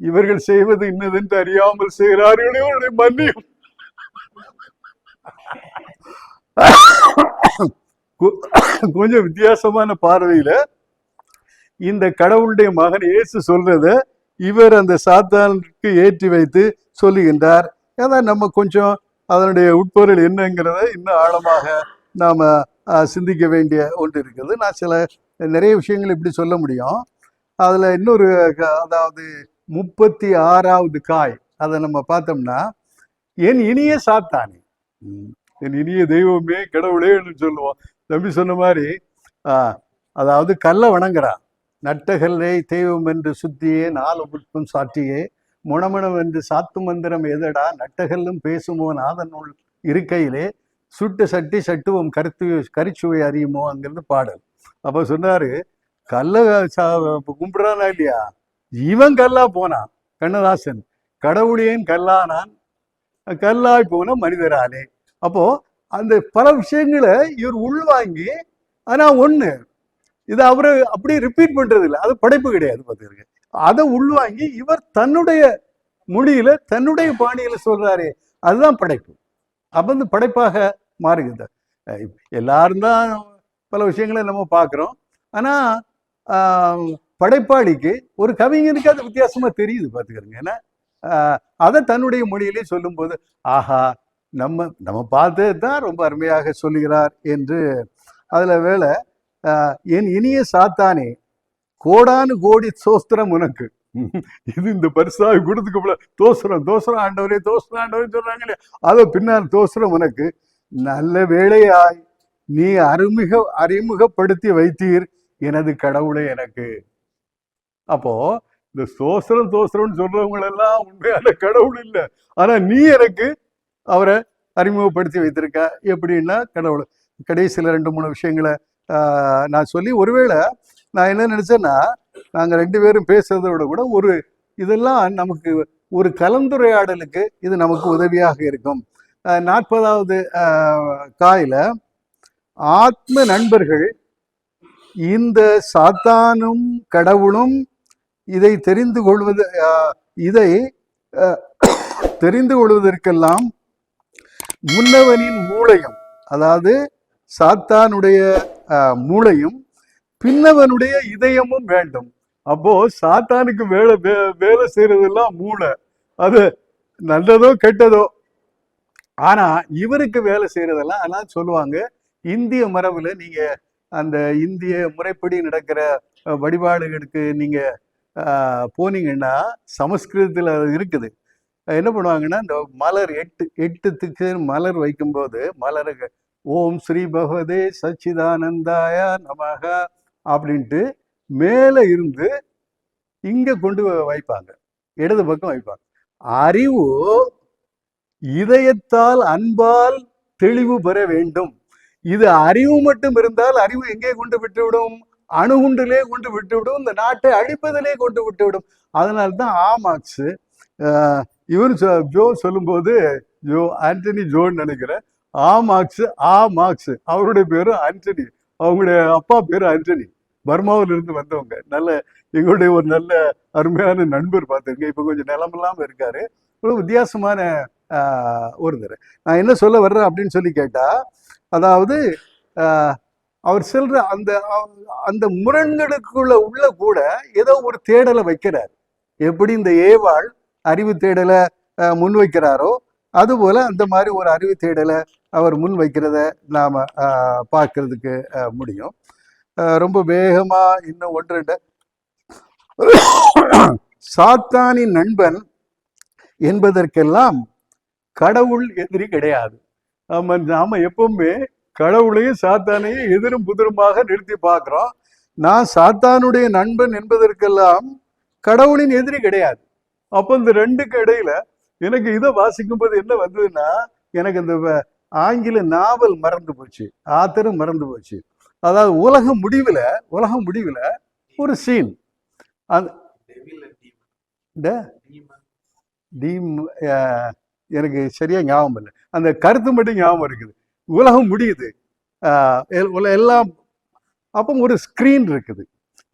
இவர்கள் செய்வது இன்னதென்று அறியாமல் செய்கிறார்களே மன்னியும். கொஞ்சம் வித்தியாசமான பார்வையில இந்த கடவுளுடைய மகன் இயேசு சொல்றத இவர் அந்த சாத்தானுக்கு ஏற்றி வைத்து சொல்லுகின்றார். ஏன்னா நம்ம கொஞ்சம் அதனுடைய உட்பொருள் என்னங்கிறத இன்னும் ஆழமாக நாம சிந்திக்க வேண்டிய ஒன்று இருக்குது. நான் நிறைய விஷயங்கள் இப்படி சொல்ல முடியும். அதுல இன்னொரு, அதாவது 36வது காய், அதை நம்ம பார்த்தோம்னா, என் இனிய சாத்தானே, என் இனிய தெய்வமே, கடவுளே சொல்லுவோம். தம்பி சொன்ன மாதிரி அதாவது கல்லை வணங்குறான். நட்டகல்லை தெய்வம் என்று சுத்தியே 4 புட்பம் சாற்றியே முணமணம் என்று சாத்து மந்திரம் எதடா, நட்டகல்லும் பேசுமோ நாதனுள் இருக்கையிலே சுட்டு சட்டி சட்டுவம் கரிச்சுவை அறியுமோ அங்கிருந்து பாடல். அப்ப சொன்னாரு, கல்ல கும்பிடுறானா இல்லையா, இவன் கல்லா போனான் கண்ணதாசன், கடவுளேன் கல்லானான் கல்லாய் போன மனிதராலே. அப்போ அந்த பல விஷயங்களை இவர் உள்வாங்கி, ஆனா ஒண்ணு, இதை அவரு அப்படியே ரிப்பீட் பண்றது இல்லை, அது படைப்பு கிடையாது பார்த்துருங்க. அதை உள்வாங்கி இவர் தன்னுடைய மொழியில தன்னுடைய பாணியில சொல்றாரு, அதுதான் படைப்பு. அப்ப இந்த படைப்பாக மாறுகிறது. எல்லாரும் தான் பல விஷயங்களை நம்ம பார்க்குறோம். ஆனா படைப்பாளிக்கு, ஒரு கவிஞனுக்கு அது வித்தியாசமா தெரியுது பார்த்துக்கிறோங்க. ஏன்னா அதை தன்னுடைய மொழியிலே சொல்லும் போது, ஆஹா, நம்ம பார்த்து தான் ரொம்ப அருமையாக சொல்லுகிறார் என்று. அதுல வேலை, என் இனிய சாத்தானே, கோடானு கோடி சோஸ்திரம் உனக்கு. இது இந்த பரிசாக கொடுத்துக்க தோசுரம் தோசுரம் ஆண்டவரே, தோசுரம் ஆண்டவரே சொல்றாங்களே, அதை பின்னால் தோசுரம் உனக்கு. நல்ல வேளையாய் நீ அறிமுகப்படுத்தி வைத்தீர் எனது கடவுளை எனக்கு. அப்போ இந்த தோசுரம் தோசுரம்னு சொல்றவங்களெல்லாம் உண்மையான கடவுள் இல்லை, ஆனா நீ எனக்கு அவரை அறிமுகப்படுத்தி வைத்திருக்க. எப்படின்னா, கடவுள் கடைசியில் 2-3 விஷயங்களை நான் சொல்லி, ஒருவேளை நான் என்ன நினைச்சேன்னா, நாங்கள் 2 பேரும் பேசுறதோட கூட இதெல்லாம் நமக்கு ஒரு கலந்துரையாடலுக்கு இது நமக்கு உதவியாக இருக்கும். 40வது காயில, ஆத்ம நண்பர்கள் இந்த சாத்தானும் கடவுளும் இதை தெரிந்து கொள்வதற்கெல்லாம் முன்னவனின் மூளையும், அதாவது சாத்தானுடைய மூளையும் பின்னவனுடைய இதயமும் வேண்டும். அப்போ சாத்தானுக்கு வேலை செய்யறதெல்லாம் மூளை, அது நல்லதோ கெட்டதோ. ஆனா இவருக்கு வேலை செய்யறதெல்லாம் அதெல்லாம் சொல்லுவாங்க. இந்திய மரபுல நீங்க அந்த இந்திய முறைப்படி நடக்கிற வழிபாடுகளுக்கு நீங்க போனீங்கன்னா சமஸ்கிருதத்துல இருக்குது. என்ன பண்ணுவாங்கன்னா, இந்த மலர் 8 திக்கு மலர் வைக்கும்போது மலருக்கு ஓம் ஸ்ரீ பகவதே சச்சிதானந்தாய நமக அப்படின்ட்டு மேல இருந்து இங்க கொண்டு வைப்பாங்க, இடது பக்கம் வைப்பாங்க. அறிவு இதயத்தால் அன்பால் தெளிவு பெற வேண்டும். இது அறிவு மட்டும் இருந்தால் அறிவு எங்கே கொண்டு விட்டுவிடும்? அணுகுண்டிலே கொண்டு விட்டுவிடும், இந்த நாட்டை அழிப்பதிலே கொண்டு விட்டுவிடும். அதனால்தான் ஆமாக்ஸ் இவர் ஜோ சொல்லும்போது ஆண்டனி ஜோன்னு நினைக்கிறேன். மார்க்ஸ் அவருடைய பேரு ஆண்டனி, அவங்களுடைய அப்பா பேரு ஆண்டனி. பர்மாவில் இருந்து வந்தவங்க. நல்ல எங்களுடைய ஒரு நல்ல அருமையான நண்பர் பார்த்துருக்கேன். இப்போ கொஞ்சம் நிலமில்லாம இருக்காரு. ஒரு வித்தியாசமான ஒருத்தர். நான் என்ன சொல்ல வர்றேன் அப்படின்னு சொல்லி கேட்டா, அதாவது அவர் செல்ற அந்த அந்த முரண்களுக்குள்ள உள்ள கூட ஏதோ ஒரு தேடலை வைக்கிறார். எப்படி இந்த ஏவாள் அறிவு தேடலை முன்வைக்கிறாரோ அதுபோல அந்த மாதிரி ஒரு அறிவு தேடலை அவர் முன் வைக்கிறத நாம பார்க்கறதுக்கு முடியும். ரொம்ப வேகமா இன்னும் ஒன்று ரெண்டு. சாத்தானின் நண்பன் என்பதற்கெல்லாம் கடவுள் எதிரி கிடையாது. நாம எப்பவுமே கடவுளையும் சாத்தானையும் எதிரும் புதிருமாக நிறுத்தி பார்க்கிறோம். நான் சாத்தானுடைய நண்பன் என்பதற்கெல்லாம் கடவுளின் எதிரி கிடையாது. அப்போ இந்த ரெண்டுக்கு இடையில எனக்கு இதை வாசிக்கும் போது என்ன வந்ததுன்னா, எனக்கு இந்த ஆங்கில நாவல் மறந்து போச்சு, ஆத்தரும் மறந்து போச்சு. அதாவது உலக முடிவுல ஒரு சீன், எனக்கு சரியா ஞாபகம் இல்லை, அந்த கருத்து மட்டும் ஞாபகம் இருக்குது. உலகம் முடியுது, எல்லாம். அப்போ ஒரு ஸ்கிரீன் இருக்குது,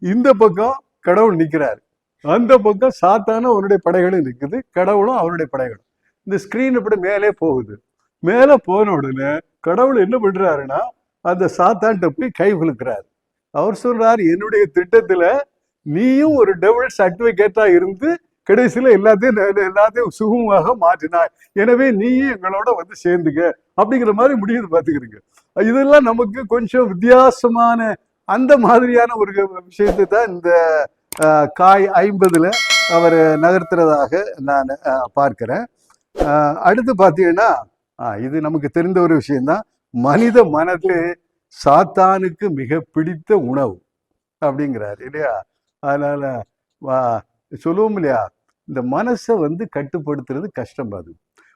இந்த பக்கம் கடவுள் நிற்கிறாரு, அந்த பக்கம் சாத்தான அவருடைய படைகளும் இருக்குது, கடவுளும் அவருடைய படைகளும். இந்த ஸ்கிரீன் இப்படி மேலே போகுது. மேலே போன உடனே கடவுள் என்ன பண்றாருன்னா, அந்த சாத்தான்கிட்ட போய் கை குலுக்கிறாரு. அவர் சொல்றாரு, என்னுடைய திட்டத்துல நீயும் ஒரு டெவில்ஸ் அட்வொகேட்டா இருந்து கடைசியில எல்லாத்தையும் சுகமாக மாற்றினாய், எனவே நீயும் எங்களோட வந்து சேர்ந்துக்க அப்படிங்கிற மாதிரி முடியுது. பார்த்துக்கிறீங்க, இதெல்லாம் நமக்கு கொஞ்சம் வித்தியாசமான அந்த மாதிரியான ஒரு விஷயத்தை தான் இந்த காய் 50ல் அவர் நகர்த்துறதாக நான் பார்க்கிறேன். அடுத்து பார்த்தீங்கன்னா, இது நமக்கு தெரிந்த ஒரு விஷயம்தான், மனித மனது சாத்தானுக்கு மிக பிடித்த உணவு அப்படிங்கிறார் இல்லையா. அதனால சொல்லுவோம் இல்லையா, இந்த மனசை வந்து கட்டுப்படுத்துறது கஷ்டம். அது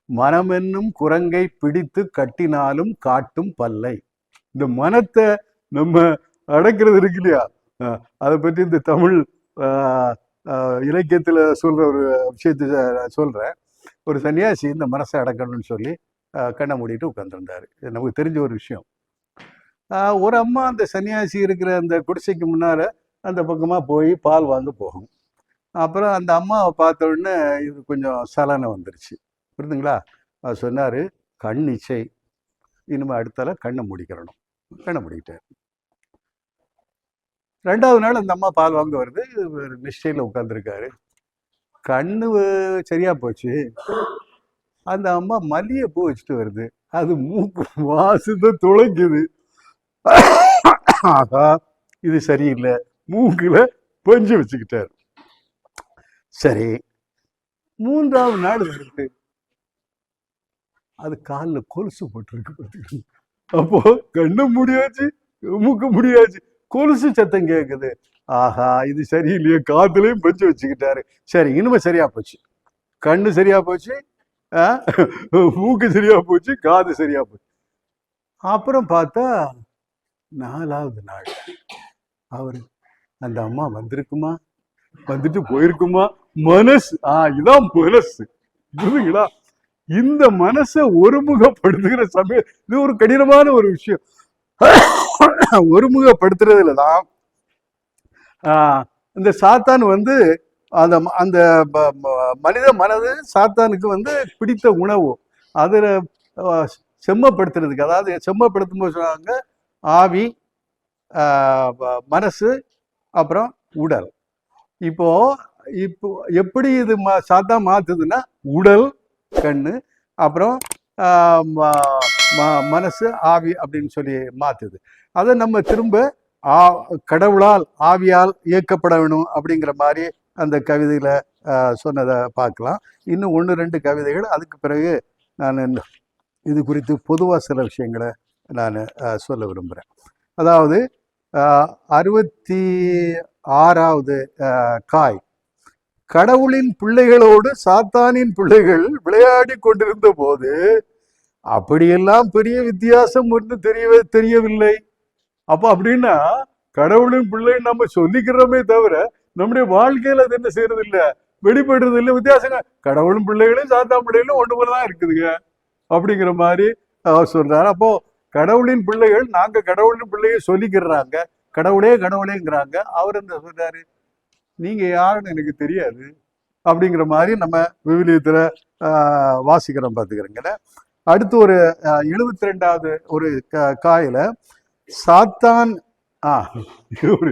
மனம் என்னும் குரங்கை பிடித்து கட்டினாலும் காட்டும் பல்லை. இந்த மனத்தை நம்ம அடக்கிறது இருக்கு இல்லையா, அதை பற்றி இந்த தமிழ் இலக்கியத்துல சொல்ற ஒரு விஷயத்த சொல்றேன். ஒரு சன்னியாசி இந்த மனசை அடக்கணும்னு சொல்லி கண்ணை மூடிட்டு உட்காந்துருந்தாரு. நமக்கு தெரிஞ்ச ஒரு விஷயம். ஒரு அம்மா அந்த சன்னியாசி இருக்கிற அந்த குடிசைக்கு முன்னால அந்த பக்கமா போய் பால் வாங்க போகும். அப்புறம் அந்த அம்மாவை பார்த்த உடனே இது கொஞ்சம் சலனை வந்துருச்சு, புரியுதுங்களா. அவர் சொன்னாரு, கண் இச்சை, இனிமே அடுத்தால கண்ணை மூடிக்கிறணும். கண்ணை மூடிக்கிட்டார். 2வது நாள் அந்த அம்மா பால் வாங்க வருது, நிஷ்டையில் உட்காந்துருக்காரு. கண்ணு சரியா போச்சு. அந்த அம்மா மல்லிகை பூ வச்சுட்டு வருது, அது மூக்கு வாசத்தை துளைக்குது. ஆகா, இது சரியில்லை, மூக்குல பஞ்சு வச்சுக்கிட்டாரு. சரி, 3வது நாள் வருது, அது காலில் கொலுசு போட்டிருக்கு. அப்போ கண்ணு முடியாச்சு, மூக்கு முடியாச்சு, கொலுசு சத்தம் கேட்குது. ஆஹா, இது சரியில்லையே, காத்துலயும் பஞ்சு வச்சுக்கிட்டாரு. சரி, இனிமே சரியா போச்சு, கண்ணு சரியா போச்சு, மூக்கு சரியா போச்சு, காது சரியா போச்சு. அப்புறம் பார்த்தா 4வது நாள் அவரு, அந்த அம்மா வந்திருக்குமா, வந்துட்டு போயிருக்குமா, மனசு இதான் மனசு, புரியுதுங்களா. இந்த மனசை ஒருமுகப்படுத்துகிற சமயம், இது ஒரு கடினமான ஒரு விஷயம். ஒருமுகப்படுத்துறதுல தான் இந்த சாத்தான் வந்து அந்த அந்த மனித மனது சாத்தானுக்கு வந்து பிடித்த உணவு, அதில் செம்மப்படுத்துறதுக்கு, அதாவது செம்மப்படுத்தும் போது சொன்னாங்க, ஆவி, மனசு, அப்புறம் உடல். இப்போ இப்போ எப்படி இது சாத்தான் மாத்துதுன்னா உடல், கண்ணு, அப்புறம் மனசு, ஆவி அப்படின்னு சொல்லி மாத்துது. அதை நம்ம திரும்ப கடவுளால் ஆவியால் இயக்கப்பட வேணும் அப்படிங்கிற மாதிரி அந்த கவிதையில சொன்னதை பார்க்கலாம். இன்னும் 1-2 கவிதைகள், அதுக்கு பிறகு நான் இது குறித்து பொதுவாக சில விஷயங்களை நான் சொல்ல விரும்புகிறேன். அதாவது 66வது காய். கடவுளின் பிள்ளைகளோடு சாத்தானின் பிள்ளைகள் விளையாடி கொண்டிருந்த போது அப்படியெல்லாம் பெரிய வித்தியாசம் ஒன்று தெரியவில்லை. அப்ப அப்படின்னா கடவுளின் பிள்ளை நம்ம சொல்லிக்கிறோமே தவிர நம்முடைய வாழ்க்கையில அது என்ன செய்யறது இல்ல, வெளிப்படுறது இல்லை. வித்தியாசங்க, கடவுளும் பிள்ளைகளும் சாத்தான் பிள்ளைகளும் ஒன்று போலதான் இருக்குதுங்க அப்படிங்கிற மாதிரி அவர் சொல்றாரு. அப்போ கடவுளின் பிள்ளைகள், நாங்க கடவுளின் பிள்ளைய சொல்லிக்கிறாங்க, கடவுளே கடவுளேங்கிறாங்க. அவர் என்ன சொல்றாரு, நீங்க யாருன்னு எனக்கு தெரியாது அப்படிங்கிற மாதிரி நம்ம விவிலியத்துல வாசிக்கிறோம் பார்த்துக்கிறேங்க. அடுத்து ஒரு 72வது ஒரு காயில சாத்தான் ஒரு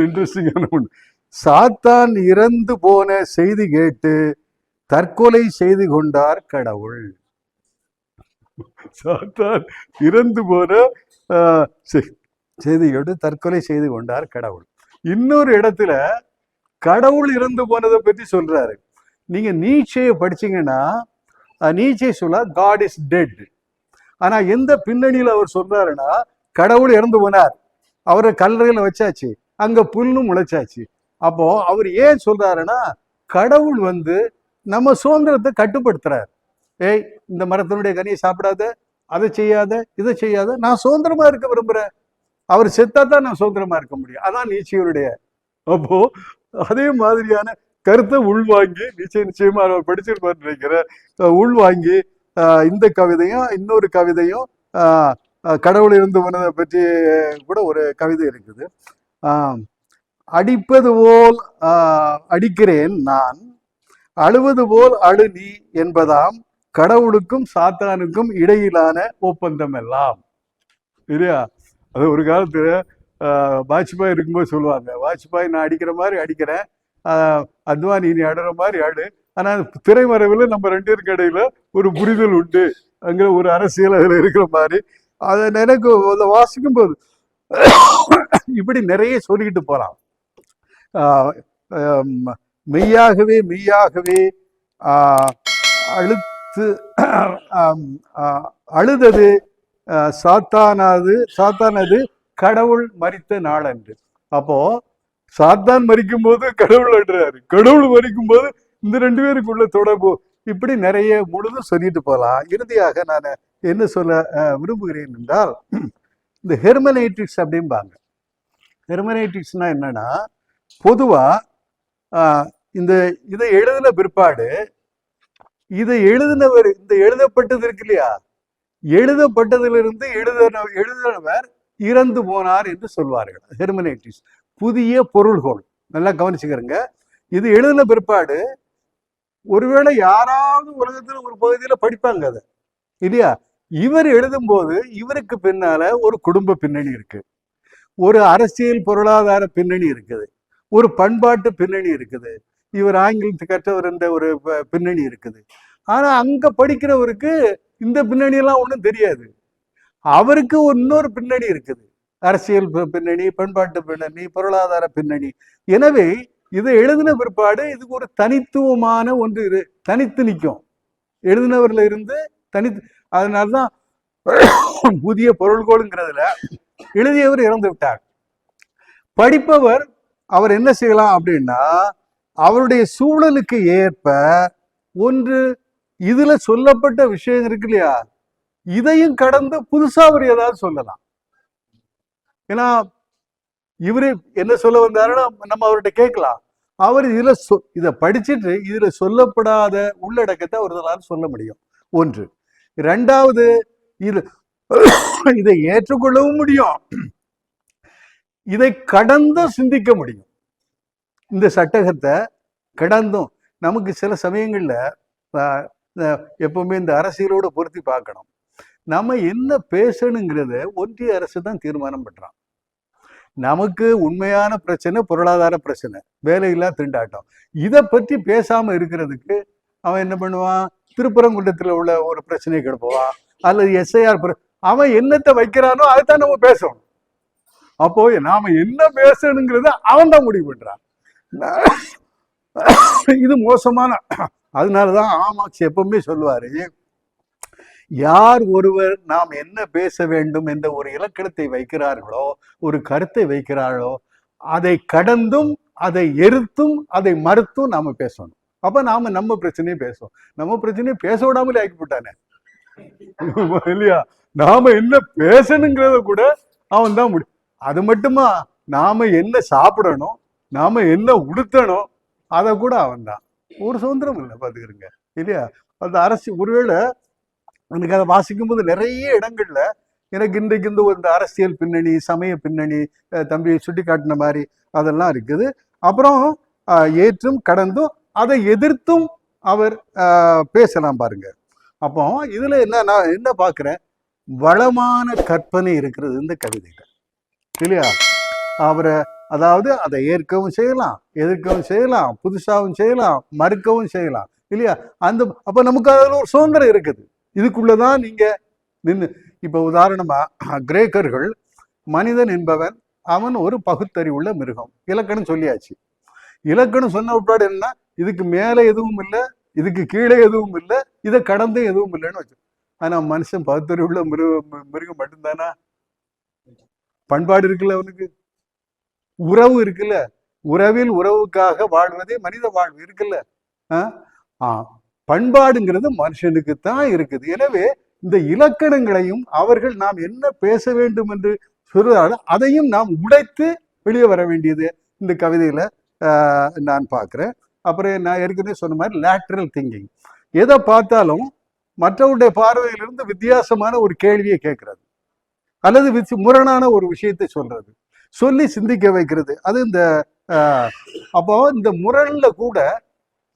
இன்ட்ரெஸ்டிங்கான ஒன்று. சாத்தான் இறந்து போன செய்தி கேட்டு தற்கொலை செய்து கொண்டார் கடவுள். சாத்தான் இறந்து போன செய்தி கேட்டு தற்கொலை செய்து கொண்டார் கடவுள். இன்னொரு இடத்துல கடவுள் இறந்து போனதை பற்றி சொல்றாரு. நீங்க நீட்சையை படிச்சீங்கன்னா நீட்சை சொல்ல காட் இஸ் டெட். ஆனா எந்த பின்னணியில் அவர் சொல்றாருன்னா, கடவுள் இறந்து போனார், அவரை கல்லறையில வச்சாச்சு, அங்க புல்லும் முளைச்சாச்சு. அப்போ அவர் ஏன் சொல்றாருன்னா, கடவுள் நம்ம சுதந்திரத்தை கட்டுப்படுத்துறாரு. ஏய், இந்த மரத்தினுடைய கனியை சாப்பிடாத, அதை செய்யாத, இதை செய்யாத, நான் சுதந்திரமா இருக்க விரும்புறேன். அவர் செத்தா தான் நான் சுதந்திரமா இருக்க முடியும். அதான் நீட்சையுடைய. அப்போ அதே மாதிரியான கருத்தை உள்வாங்கி நிச்சயமா அவர் படிச்சிருப்பார் நினைக்கிற, உள்வாங்கி இந்த கவிதையும் இன்னொரு கவிதையும் கடவுள் இருந்து போனதை பற்றி கூட ஒரு கவிதை இருக்குது. அடிப்பது போல் அடிக்கிறேன் நான், அழுவது போல் அழு நீ என்பதாம் கடவுளுக்கும் சாத்தானுக்கும் இடையிலான ஒப்பந்தம் எல்லாம். இல்லையா? அது ஒரு காலத்துல வாஜ்பாய் இருக்கும்போது சொல்லுவாங்க, வாஜ்பாய் நான் அடிக்கிற மாதிரி அடிக்கிறேன், அத்வானி நீ அடுற மாதிரி ஆடு, ஆனா திரைமறைவில் நம்ம 2 பேருக்கு இடையில ஒரு புரிதல் உண்டு அங்கிற ஒரு அரசியல் அதுல இருக்கிற மாதிரி. அதை எனக்கு வாசிக்கும் போது இப்படி நிறைய சொல்லிக்கிட்டு போலாம். மெய்யாகவே மெய்யாகவே அழுதது சாத்தானது கடவுள் மரித்த நாளன்று. அப்போ சாத்தான் மரிக்கும் போது கடவுள் அழுறாரு, கடவுள் மரிக்கும் போது இந்த 2 பேருக்குள்ள தொடர்பு, இப்படி நிறைய முழுதும் சொல்லிட்டு போகலாம். இறுதியாக நான் என்ன சொல்ல விரும்புகிறேன் என்றால், இந்த ஹெர்மனேட்டிக்ஸ் அப்படிம்பாங்க. ஹெர்மனேட்டிக்ஸ்னா என்னன்னா, பொதுவா இதை எழுதின பிற்பாடு இதை எழுதினவர், இந்த எழுதப்பட்டது இருக்கு இல்லையா, எழுதப்பட்டதிலிருந்து எழுதினவர் இறந்து போனார் என்று சொல்வார்கள். ஹெர்மனேட்டிக்ஸ், புதிய பொருள்கோள். நல்லா கவனிச்சுக்கிறங்க. இது எழுதின பிற்பாடு ஒருவேளை யாராவது உலகத்துல ஒரு பகுதியில படிப்பாங்க அதை, இல்லையா? இவர் எழுதும் போது இவருக்கு பின்னால ஒரு குடும்ப பின்னணி இருக்கு, ஒரு அரசியல் பொருளாதார பின்னணி இருக்குது, ஒரு பண்பாட்டு பின்னணி இருக்குது, இவர் ஆங்கிலத்தை கற்றவர் என்ற ஒரு பின்னணி இருக்குது. ஆனா அங்க படிக்கிறவருக்கு இந்த பின்னணி எல்லாம் ஒண்ணும் தெரியாது. அவருக்கு இன்னொரு பின்னணி இருக்குது, அரசியல் பின்னணி, பண்பாட்டு பின்னணி, பொருளாதார பின்னணி. எனவே இதை எழுதின பிற்பாடு இதுக்கு ஒரு தனித்துவமான ஒன்று தனித்து நிற்கும், எழுதினவர்ல இருந்து தனித்து. அதனால்தான் புதிய பொருள்கோளுங்கிறதுல எழுதியவர் இறந்து விட்டார். படிப்பவர் அவர் என்ன செய்யலாம் அப்படின்னா, அவருடைய சூழலுக்கு ஏற்ப ஒன்று இதுல சொல்லப்பட்ட விஷயம் இருக்கு இல்லையா, இதையும் கடந்து புதுசா அவர் ஏதாவது சொல்லலாம். ஏன்னா இவரு என்ன சொல்ல வந்தாருன்னா நம்ம அவர்கிட்ட கேட்கலாம். அவர் இதை படிச்சுட்டு இதுல சொல்லப்படாத உள்ளடக்கத்தை அவர்களால் சொல்ல முடியும். ஒன்று. இரண்டாவது, இதை ஏற்றுக்கொள்ளவும் முடியும், இதை கடந்து சிந்திக்க முடியும். இந்த சட்டகத்தை கடந்தும் நமக்கு சில சமயங்கள்ல எப்பவுமே இந்த அரசியலோட பொருத்தி பார்க்கணும். நம்ம என்ன பேசணுங்கிறத ஒன்றிய அரசு தான் தீர்மானம் பண்றான். நமக்கு உண்மையான பிரச்சனை பொருளாதார பிரச்சனை, வேலையில்லா திண்டாட்டம். இதை பற்றி பேசாம இருக்கிறதுக்கு அவன் என்ன பண்ணுவான்? திருப்பரங்குன்றத்தில் உள்ள ஒரு பிரச்சனையை கிடப்புவான், அல்லது எஸ்ஐஆர் அவன் என்னத்தை வைக்கிறானோ அதைத்தான் நம்ம பேசணும். அப்போ நாம என்ன பேசணுங்கிறத அவன் தான் முடிவு பண்றான். இது மோசமான. அதனாலதான் ஆமாக்ஸ் எப்பவுமே சொல்லுவாரு, யார் ஒருவர் நாம் என்ன பேச வேண்டும் என்ற ஒரு இலக்கணத்தை வைக்கிறார்களோ, ஒரு கருத்தை வைக்கிறார்களோ, அதை கடந்தும் அதை எதிர்த்தும் அதை மறுத்தும் நாம பேசணும். அப்ப நாம நம்ம பிரச்சனையை பேசுவோம். நம்ம பிரச்சனையை பேச விடாமலே ஆக்கி போட்டானே இல்லையா? நாம என்ன பேசணுங்கிறத கூட அவன் தான் முடியும். அது மட்டுமா, நாம என்ன சாப்பிடணும், நாம என்ன உடுத்தணும், அதை கூட அவன் தான். ஒரு சுதந்திரம் இல்லை, பாத்துக்கிறீங்க இல்லையா? அந்த அரசு ஒருவேளை எனக்கு அதை வாசிக்கும் போது நிறைய இடங்கள்ல எனக்கு இன்றைக்கு இந்த அரசியல் பின்னணி, சமய பின்னணி தம்பி சுட்டி காட்டின மாதிரி அதெல்லாம் இருக்குது. அப்புறம் ஏற்றும் கடந்தும் அதை எதிர்த்தும் அவர் பேசலாம் பாருங்க. அப்போ இதுல என்ன, நான் என்ன பாக்குறேன், வளமான கற்பனை இருக்கிறது இந்த கவிதையில இல்லையா? அவரை அதாவது அதை ஏற்கவும் செய்யலாம், எதிர்க்கவும் செய்யலாம், புதுசாகவும் செய்யலாம், மறுக்கவும் செய்யலாம் இல்லையா? அப்ப நமக்கு அதுல ஒரு சுதந்திரம் இருக்குது. இதுக்குள்ளதான் நீங்க நின்று. இப்ப உதாரணமா கிரேக்கர்கள், மனிதன் என்பவன் அவன் ஒரு பகுத்தறிவுள்ள மிருகம், இலக்கணம் சொல்லியாச்சு. இலக்கணம் சொன்ன விட்டாடு என்ன, இதுக்கு மேல எதுவும் இல்லை, இதுக்கு கீழே எதுவும் இல்லை, இதை கடந்து எதுவும் இல்லைன்னு வச்சு. ஆனா மனுஷன் பகுத்தறிவுள்ள மிருகம் மட்டும்தானா? பண்பாடு இருக்குல்ல, அவனுக்கு உறவு இருக்குல்ல, உறவில் உறவுக்காக வாழ்வதே மனித வாழ்வு இருக்குல்ல. பண்பாடுங்கிறது மனுஷனுக்கு தான் இருக்குது. எனவே இந்த இலக்கணங்களையும் அவர்கள் நாம் என்ன பேச வேண்டும் என்று சொல்றாலும் அதையும் நாம் உடைத்து வெளியே வர வேண்டியது இந்த கவிதையில நான் பார்க்கிறேன். அப்புறம் நான் ஏற்கனவே சொன்ன மாதிரி லேட்ரல் திங்கிங், எதை பார்த்தாலும் மற்றவருடைய பார்வையிலிருந்து வித்தியாசமான ஒரு கேள்வியை கேட்கறது, அல்லது முரணான ஒரு விஷயத்தை சொல்றது, சொல்லி சிந்திக்க வைக்கிறது. அது இந்த அப்போ இந்த முரண்ல கூட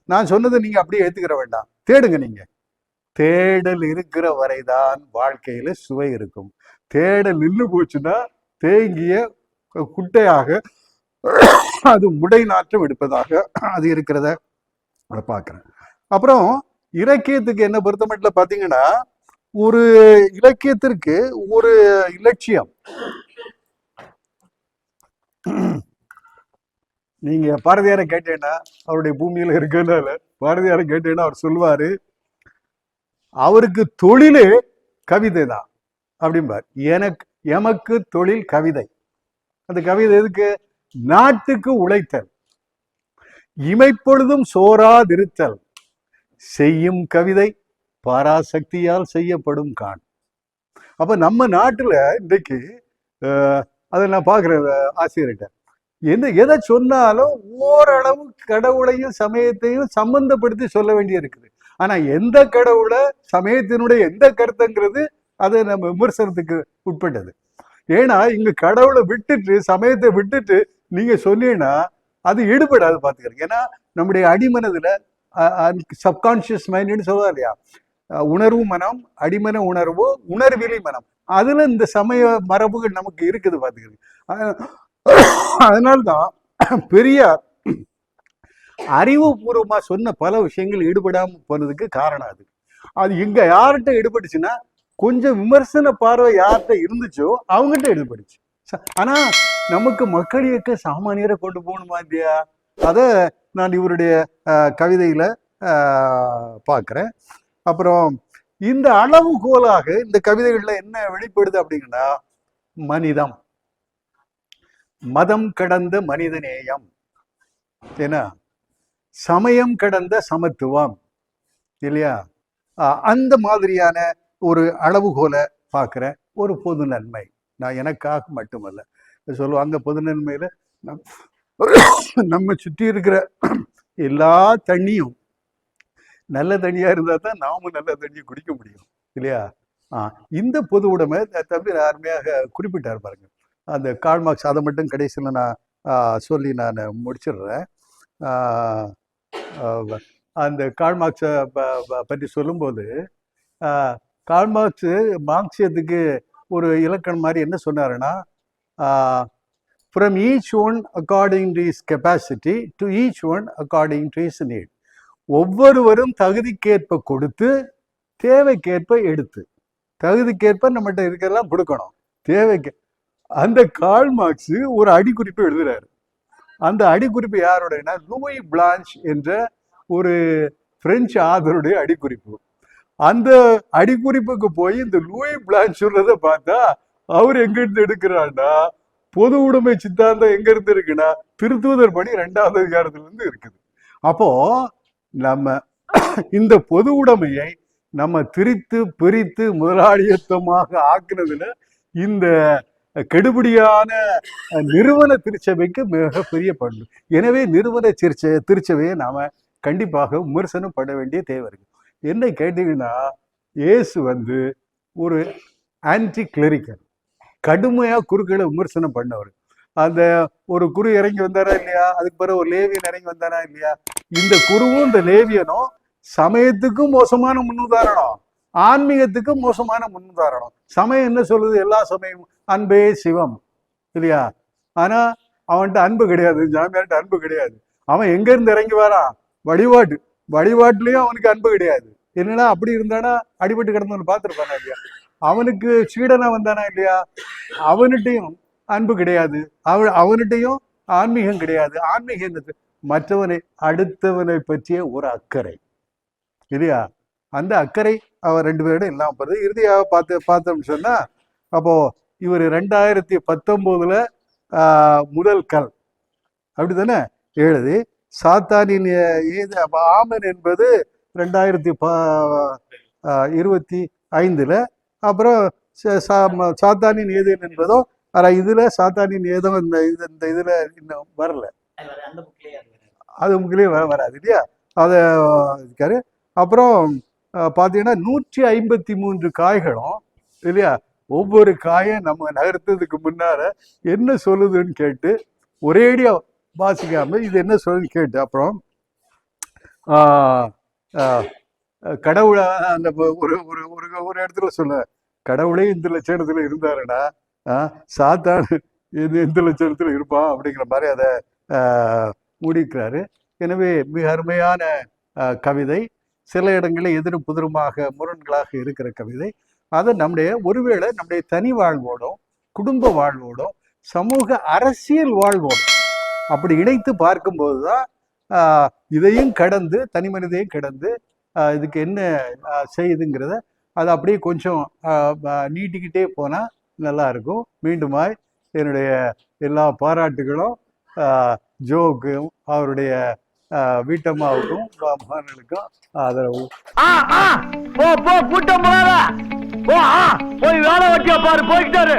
நான் சொன்னதை நீங்க அப்படியே ஏத்துக்கிற வேண்டாம், தேடுங்க. நீங்க தேடல் இருக்கிற வரைதான் வாழ்க்கையில சுவை இருக்கும். தேடல் நின்று போச்சுன்னா தேங்கிய குட்டையாக அது முடை நாற்றம் எடுப்பதாக அது இருக்கிறத பார்க்கிறேன். அப்புறம் இலக்கியத்துக்கு என்ன பொறுத்த மட்டும் பாத்தீங்கன்னா, ஒரு இலக்கியத்திற்கு ஒரு இலட்சியம். நீங்க பாரதியாரை கேட்டேன்னா, அவருடைய பூமியில இருக்கிறதுனால பாரதியாரை கேட்டேன்னா அவர் சொல்லுவாரு, அவருக்கு தொழிலே கவிதை தான் அப்படிம்பார். எமக்கு தொழில் கவிதை. அந்த கவிதை எதுக்கு? நாட்டுக்கு உழைத்தல், இமைப்பொழுதும் சோராதிருத்தல், செய்யும் கவிதை பராசக்தியால் செய்யப்படும் கான். அப்ப நம்ம நாட்டுல இன்றைக்கு அதை நான் பாக்குறேன் ஆசிரியர்கிட்ட, எதை சொன்னாலும் ஓரளவு கடவுளையும் சமயத்தையும் சம்பந்தப்படுத்தி சொல்ல வேண்டிய இருக்குது. ஆனா எந்த கடவுளை, சமயத்தினுடைய எந்த கருத்துங்கிறது அது நம்ம விமர்சனத்துக்கு உட்பட்டது. ஏன்னா இங்க கடவுளை விட்டுட்டு சமயத்தை விட்டுட்டு நீங்க சொன்னீங்கன்னா அது ஈடுபடாது பாத்துக்கிறீங்க. ஏன்னா நம்முடைய அடிமனதுல சப்கான்சியஸ் மைண்ட்னு சொல்லுவா இல்லையா, உணர்வு மனம், அடிமன உணர்வு, உணர்விலி மனம், அதுல இந்த சமய மரபுகள் நமக்கு இருக்குது பாத்துக்கிறீங்க. அதனால்தான் பெரியார் அறிவுபூர்வமா சொன்ன பல விஷயங்கள் ஈடுபடாம போனதுக்கு காரணம் அது. அது இங்க யார்கிட்ட ஈடுபட்டுச்சுன்னா, கொஞ்சம் விமர்சன பார்வை யார்கிட்ட இருந்துச்சோ அவங்ககிட்ட ஈடுபட்டுச்சு. ஆனா நமக்கு மக்கள் இயக்க சாமானியரை கொண்டு போகணுமா இல்லையா? அத நான் இவருடைய கவிதையில பார்க்கிறேன். அப்புறம் இந்த அளவுகோலாக இந்த கவிதைகள்ல என்ன வெளிப்படுது அப்படிங்கன்னா, மனிதம், மதம் கடந்த மனிதநேயம், ஏன்னா சமயம் கடந்த சமத்துவம் இல்லையா? அந்த மாதிரியான ஒரு அளவுகோலை பார்க்கிற ஒரு பொது நன்மை. நான் எனக்காக மட்டுமல்ல சொல்லுவாங்க, பொது நன்மையில நம்ம சுற்றி இருக்கிற எல்லா தண்ணியும் நல்ல தண்ணியா இருந்தா தான் நாமும் நல்ல தண்ணியை குடிக்க முடியும் இல்லையா? இந்த பொது உடைமை தம்பி அருமையாக குறிப்பிட்டார் பாருங்க. அந்த கார்ல் மார்க்ஸ், அதை மட்டும் கடைசியில் நான் சொல்லி நான் முடிச்சிடுறேன். அந்த கார்ல் மார்க்ஸை பற்றி சொல்லும்போது, கார்ல் மார்க்சியத்துக்கு ஒரு இலக்கணம் மாதிரி என்ன சொன்னாருன்னா, from each one according to his capacity to each one according to his need. ஒவ்வொருவரும் தகுதிக்கேற்ப கொடுத்து தேவைக்கேற்ப எடுத்து. தகுதிக்கேற்ப நம்மகிட்ட இருக்கிறதெல்லாம் கொடுக்கணும், தேவைக்கு. அந்த கார்ல் மார்க்ஸ் ஒரு அடிக்குறிப்பு எழுதுறாரு. அந்த அடிக்குறிப்பு யாருடையனா, லூயி பிளான்ச் என்ற ஒரு பிரெஞ்சு ஆதருடைய அடிக்குறிப்பு. அந்த அடிக்குறிப்புக்கு போய் இந்த லூயி பிளான்ச் சொல்றதை பார்த்தா அவர் எங்க இருந்து எடுக்கிறான்னா, பொது உடைமை சித்தாந்தம் எங்க இருந்து இருக்குன்னா திருத்தூதர் பணி 2வது அதிகாரத்துல இருந்து இருக்குது. அப்போ நம்ம இந்த பொது உடைமையை நம்ம பிரித்து முதலாளியத்தமாக ஆக்குனதுல இந்த கெடுபிடியான நிறுவன திருச்சபைக்கு மிகப்பெரிய பண்பு. எனவே நிறுவன திருச்சபையை நாம கண்டிப்பாக விமர்சனம் பண்ண வேண்டிய தேவை இருக்கு. என்ன கேட்டீங்கன்னா, இயேசு ஒரு ஆன்டி கிளரிக்கல், கடுமையா குருக்களை விமர்சனம் பண்ணவர். அந்த ஒரு குரு இறங்கி வந்தாரா இல்லையா, அதுக்கு பிறகு ஒரு லேவியன் இறங்கி வந்தாரா இல்லையா. இந்த குருவும் இந்த லேவியனும் சமயத்துக்கும் மோசமான முன்னுதாரணம், ஆன்மீகத்துக்கும் மோசமான முன்னுதாரணம். சமயம் என்ன சொல்லுது? எல்லா சமயமும் அன்பே சிவம் இல்லையா. ஆனா அவன்கிட்ட அன்பு கிடையாது, ஜாமியார்கிட்ட அன்பு கிடையாது. அவன் எங்க இருந்து இறங்கி வரான்? வழிபாட்டுலயும் அவனுக்கு அன்பு கிடையாது. என்னன்னா அப்படி இருந்தானா அடிபட்டு கிடந்தவன் பார்த்துருப்பானா இல்லையா. அவனுக்கு சீடனா வந்தானா இல்லையா, அவன்கிட்டையும் அன்பு கிடையாது, அவன்கிட்டையும் ஆன்மீகம் கிடையாது. ஆன்மீகம் என்னது? மற்றவனை அடுத்தவனை பற்றிய ஒரு அக்கறை இல்லையா. அந்த அக்கறை அவன் 2 பேரிடம் இல்லாம போறது. இறுதியாக பார்த்தோம்னு சொன்னா, அப்போ இவர் 2019 முதல் கல் அப்படித்தானே எழுதி சாத்தானின் ஏது ஆமன் என்பது 2025 அப்புறம் சாத்தானின் ஏதேன் என்பதோ இதுல சாத்தானின் ஏதோ இந்த இதுல இன்னும் வரல, அது முக்கிலே வராது இல்லையா. அதை இருக்காரு. அப்புறம் பார்த்தீங்கன்னா 153 காய்களும் இல்லையா. ஒவ்வொரு காயை நம்ம நகர்த்ததுக்கு முன்னால என்ன சொல்லுதுன்னு கேட்டு ஒரேடியா வாசிக்காம இது என்ன சொல்லுன்னு கேட்டு அப்புறம் கடவுளை அந்த ஒரு ஒரு ஒரு இடத்துல சொல்ல, கடவுளே இந்த லட்சணத்துல இருந்தாருன்னா சாத்தான் எந்த லட்சணத்துல இருப்பான் அப்படிங்கிற மாதிரி அதை முடிக்கிறாரு. எனவே மிக அருமையான கவிதை, சில இடங்களில் எதிரும் புதிருமாக முரண்களாக இருக்கிற கவிதை. அதை ஒருவேளை நம்முடைய தனி வாழ்வோடும் குடும்ப வாழ்வோடும் சமூக அரசியல் வாழ்வோடும் அப்படி இணைத்து பார்க்கும்போது தான் இதையும் கடந்து, தனி மனிதையும் கடந்து இதுக்கு என்ன செய்யுதுங்கிறத அதை அப்படியே கொஞ்சம் நீட்டிக்கிட்டே போனால் நல்லா இருக்கும். மீண்டுமாய் என்னுடைய எல்லா பாராட்டுகளும் ஜோக்கும் அவருடைய வீட்டம்மாவுக்கும் மகன்களுக்கும் ஆதரவு. கூட்டம் போய் வேலை வட்டியா பாரு, போய்கிட்டாரு.